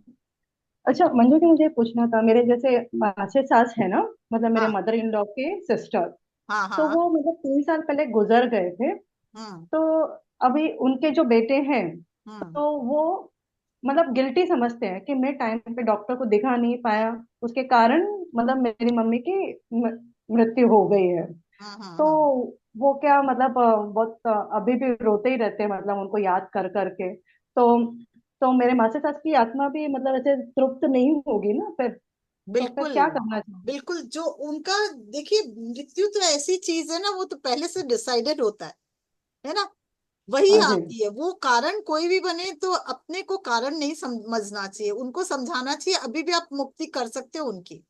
अच्छा मंजू जी, मुझे पूछना था, मेरे जैसे मासी सास है ना, मतलब मेरे हाँ मदर इन लॉ के सिस्टर, हाँ तो हाँ। वो मतलब 3 साल पहले गुजर गए थे। हम्म तो अभी उनके जो बेटे हैं, हम्म तो वो मतलब गिल्टी समझते हैं कि मैं टाइम पे डॉक्टर को दिखा नहीं पाया, उसके कारण मतलब मेरी मम्मी की मृत्यु हो गई है। तो हम्म। वो क्या मतलब बहुत अभी भी रोते ही रहते हैं, मतलब उनको याद कर करके। तो मेरे मासी सास की आत्मा भी मतलब ऐसे तृप्त नहीं होगी ना फिर, तो फिर बिल्कुल क्या करना चाहिए? बिल्कुल, जो उनका, देखिए मृत्यु तो ऐसी चीज है ना, वो तो पहले से डिसाइडेड होता है ना। वही हाँ जी। आती है, वो कारण कोई भी बने तो अपने को कारण नहीं समझना चाहिए, उनको समझाना चाहिए अभी भी आप मुक्ति कर सकते हो उनकी।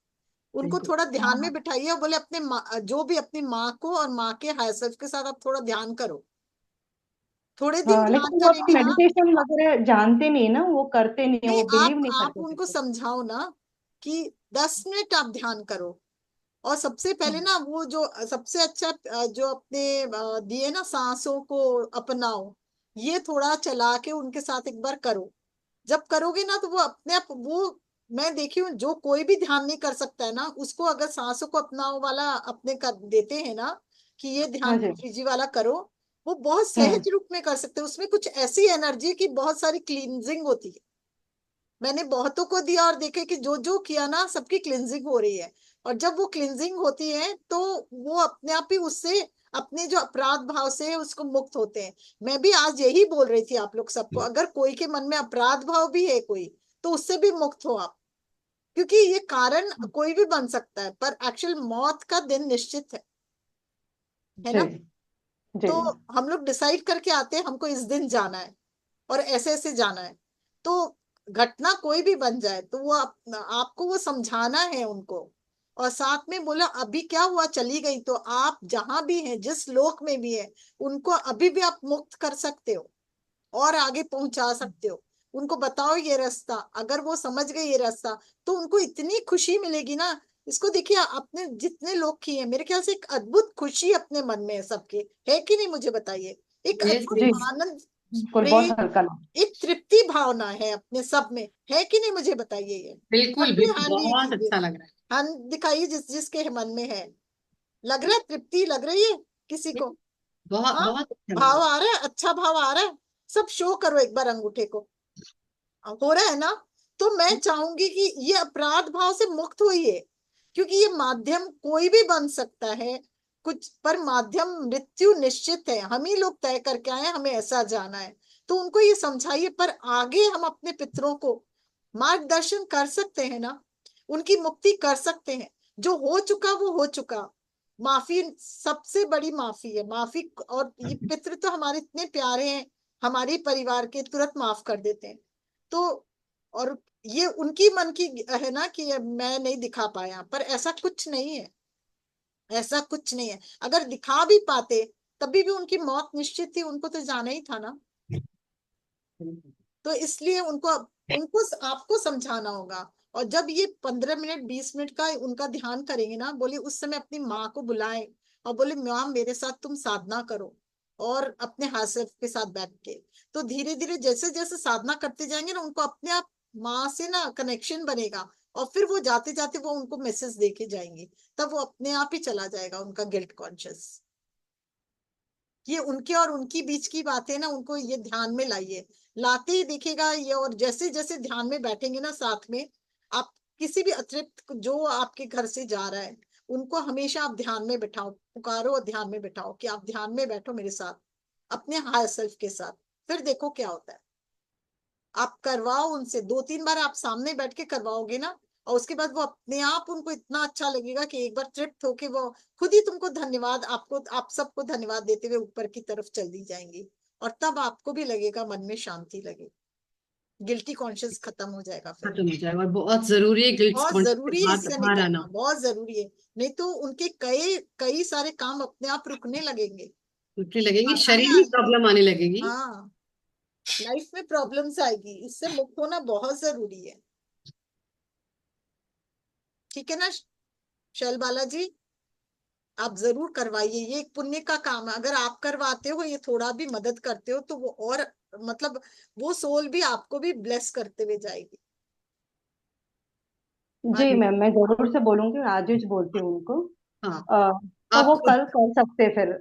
उनको बिल्कुल। थोड़ा ध्यान में हाँ बिठाइए और बोले अपने जो भी अपनी माँ को और माँ के हायर सेल्फ के साथ आप थोड़ा ध्यान करो, थोड़े दिन हाँ, ध्यान लेकिन वो तो करेंगे ना। मेडिटेशन वगैरह जानते नहीं ना, वो करते नहीं है, नहीं, वो बिलीव आप नहीं आप करते उनको थे। समझाओ ना कि 10 मिनट आप ध्यान करो। और सबसे पहले हाँ ना वो जो सबसे अच्छा जो अपने दिए ना सांसों को अपनाओ, ये थोड़ा चला के उनके साथ एक बार करो। जब करोगे ना तो वो अपने आप वो, मैं देखी हूँ जो कोई भी ध्यान नहीं कर सकता है ना, उसको अगर सांसों को अपनाओ वाला अपने कर देते हैं ना कि ये हाँ ध्यान जी। जी वाला करो, वो बहुत हम्म। सहज रूप में कर सकते हैं। उसमें कुछ ऐसी एनर्जी है कि बहुत सारी क्लींजिंग होती है। मैंने बहुतों को दिया और देखे कि जो जो किया ना सबकी क्लिनजिंग हो रही है। और जब वो क्लिनजिंग होती है तो वो अपने आप ही उससे, अपने जो अपराध भाव से है उसको मुक्त होते हैं। मैं भी आज यही बोल रही थी आप लोग सबको, अगर कोई के मन में अपराध भाव भी है कोई, तो उससे भी मुक्त हो आप। क्योंकि ये कारण कोई भी बन सकता है, पर एक्चुअल मौत का दिन निश्चित है जी ना। जी। तो हम लोग डिसाइड करके आते हैं हमको इस दिन जाना है और ऐसे ऐसे जाना है। तो घटना कोई भी बन जाए तो वो आपको वो समझाना है उनको। और साथ में बोला अभी क्या हुआ, चली गई तो आप जहां भी हैं जिस लोक में भी है, उनको अभी भी आप मुक्त कर सकते हो और आगे पहुंचा सकते हो। उनको बताओ ये रास्ता, अगर वो समझ गए ये रास्ता तो उनको इतनी खुशी मिलेगी ना। इसको देखिए, आपने जितने लोग किए हैं मेरे ख्याल से एक अद्भुत खुशी अपने मन में है सबके, है कि नहीं मुझे बताइए। एक यस, अद्भुत जी यस, आनंद, बिल्कुल, बहुत प्रेम, हल्का लगा। एक तृप्ति भावना है अपने सब में, है कि नहीं मुझे बताइए ये। बिल्कुल सबके बिल्कुल, हाँ लिए बहुत कीजिए, अच्छा लग रहा हाँ दिखाइए जिस जिसके मन में है। लग रहा है तृप्ति लग रही है किसी है, को। बहुत हाँ, बहुत अच्छा लग भाव रहा आ रहा है, अच्छा भाव आ रहा है। सब शो करो एक बार अंगूठे को, हो रहा है ना। तो मैं है। चाहूंगी कि ये अपराध भाव से मुक्त होइए, क्योंकि ये माध्यम कोई भी बन सकता है कुछ, पर माध्यम मृत्यु निश्चित है, हम ही लोग तय करके आए हैं, हमें ऐसा जाना है। तो उनको ये समझाइए, पर आगे हम अपने पितरों को मार्गदर्शन कर सकते हैं ना, उनकी मुक्ति कर सकते हैं। जो हो चुका वो हो चुका, माफी सबसे बड़ी माफी है, माफी। और ये पितृ तो हमारे इतने प्यारे हैं, हमारे परिवार के, तुरंत माफ कर देते हैं। तो और ये उनकी मन की है ना कि ये मैं नहीं दिखा पाया, पर ऐसा कुछ नहीं है, ऐसा कुछ नहीं है। अगर दिखा भी पाते तभी भी उनकी मौत निश्चित थी, उनको तो जाना ही था ना। तो इसलिए उनको उनको आपको समझाना होगा। और जब ये 15 मिनट 20 मिनट का उनका ध्यान करेंगे ना, बोले उस समय अपनी माँ को बुलाएं और बोले माँ मेरे साथ तुम साधना करो और अपने हाथ सेल्फ के साथ बैठ के। तो धीरे धीरे जैसे जैसे साधना करते जाएंगे ना, उनको अपने आप माँ से ना कनेक्शन बनेगा, और फिर वो जाते जाते वो उनको मैसेज देके जाएंगे, तब वो अपने आप ही चला जाएगा उनका गिल्ट कॉन्शियस। ये उनके और उनकी बीच की बात है ना, उनको ये ध्यान में लाइए, लाते ही दिखेगा ये। और जैसे जैसे ध्यान में बैठेंगे ना साथ में, आप किसी भी अतृप्त जो आपके घर से जा रहा है, उनको हमेशा आप ध्यान में बैठाओ, पुकारो और ध्यान में बैठाओ कि आप ध्यान में बैठो मेरे साथ, अपने हायर सेल्फ के साथ। फिर देखो क्या होता है। आप करवाओ उनसे, 2-3 बार आप सामने बैठ के करवाओगे ना, और उसके बाद वो अपने आप, उनको इतना अच्छा लगेगा कि एक बार तृप्त होके वो खुद ही तुमको धन्यवाद, आपको, आप सबको धन्यवाद देते हुए ऊपर की तरफ चली जाएंगी। और तब आपको भी लगेगा, मन में शांति लगेगी, गिल्टी कॉन्शियस खत्म हो जाएगा। फिर खत्म हो जाएगा। और बहुत जरूरी है गिल्ट बहुत कॉन्शियस जरूरी से है इससे बाहर निकलना, आना। बहुत जरूरी है। नहीं तो उनके कई कई सारे काम अपने आप रुकने लगेंगे, टूटने लगेंगी, बाधाएं शरीर में आएंगी। प्रॉब्लम आने लगेगी। हाँ, लाइफ में प्रॉब्लम्स आएगी, इससे मुक्त होना बहुत जरूरी है। ठीक है ना शैल बालाजी, आप जरूर करवाइए, ये एक पुण्य का काम है। अगर आप करवाते हो, ये थोड़ा भी मदद करते हो, तो वो और मतलब वो सोल भी आपको भी ब्लेस करते हुए जाएगी। हाँ जी जी। मैम, मैं जरूर से बोलूंगी, आज ही बोलती हूँ उनको। हाँ, तो वो आपको कल कर सकते फिर,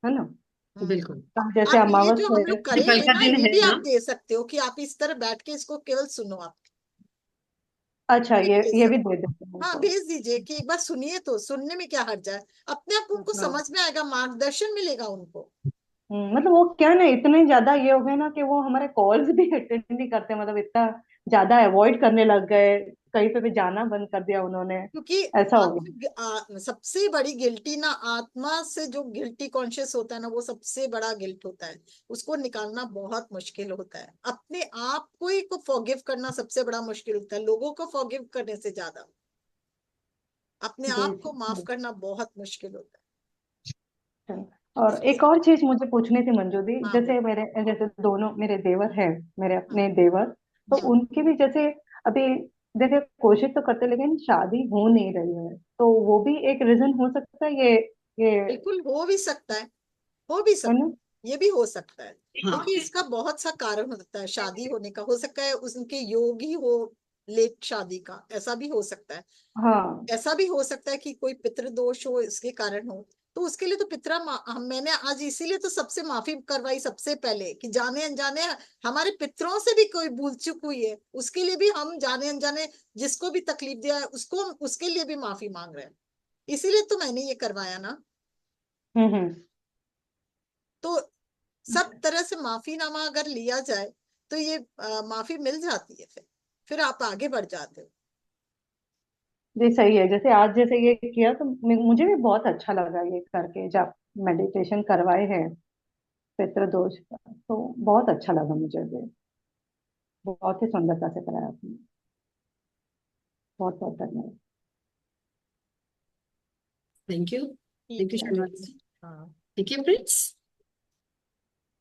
है ना? बिल्कुल। कल जैसे आप ये अमावस जो हम है। लोग ये कल करेंगे का ना, दिन ये है भी आप ना। दे सकते हो कि आप इस तरह बैठ के इसको केवल सुनो, आप अच्छा, ये भी दे ये भी सकते दे हो। देते हैं हाँ, उनको। भेज दीजिए कि एक बार सुनिए, तो सुनने में क्या हर्ज है, अपने आप उनको हाँ। समझ में आएगा, मार्गदर्शन मिलेगा उनको। मतलब वो क्या ना, इतने ज्यादा ये हो गए ना कि वो हमारे कॉल्स भी अटेंड नहीं करते, मतलब इतना ज्यादा अवॉइड करने लग गए, कहीं पे भी जाना बंद कर दिया उन्होंने। क्योंकि ऐसा हो गया। सबसे बड़ी गिल्टी ना, आत्मा से जो गिल्टी कॉन्शियस होता है ना, वो सबसे बड़ा गिल्ट होता है। उसको निकालना बहुत मुश्किल होता है। अपने आप को ही को फॉरगिव करना सबसे बड़ा मुश्किल होता है, लोगों को फॉरगिव करने से ज्यादा अपने जी आप को माफ जी। करना बहुत मुश्किल होता और एक और चीज मुझे पूछनी थी मंजू दी, है। हाँ जैसे बोलो। जैसे दोनों मेरे देवर हैं, मेरे हाँ अपने देवर, तो हाँ, उनकी भी जैसे अभी देखिए कोशिश तो करते, लेकिन शादी हो नहीं रही है, तो वो भी एक रीजन हो सकता है ये बिल्कुल हो भी सकता है, हो भी है सकता ना? है, ये भी हो सकता है। हाँ, देखिए, इसका बहुत सा कारण होता है शादी होने का। हो सकता है उनके योग ही हो लेट शादी का, ऐसा भी हो सकता है। हाँ। ऐसा भी हो सकता है कि कोई पितृदोष हो, इसके कारण हो। तो उसके लिए तो मैंने आज इसीलिए तो सबसे माफी करवाई सबसे पहले, कि जाने अनजाने हमारे पितरों से भी कोई भूल चूक हुई है, उसके लिए भी हम जाने अनजाने जिसको भी तकलीफ दिया है, उसको, उसके लिए भी माफी मांग रहे हैं। इसीलिए तो मैंने ये करवाया ना। हम्म। तो सब तरह से माफीनामा अगर लिया जाए, तो ये माफी मिल जाती है। फिर आप आगे बढ़ जाते हो। जी सही है, जैसे आज जैसे ये किया तो मुझे भी बहुत अच्छा लगा ये करके, जब मेडिटेशन करवाए हैं पितृदोष का, तो बहुत अच्छा लगा मुझे भी। बहुत ही सुंदरता से कराया आपने। बहुत बहुत धन्यवाद। Thank you. थैंक ठीक यू है। शर्मा जी। हाँ। ठीक है फ्रेंड्स।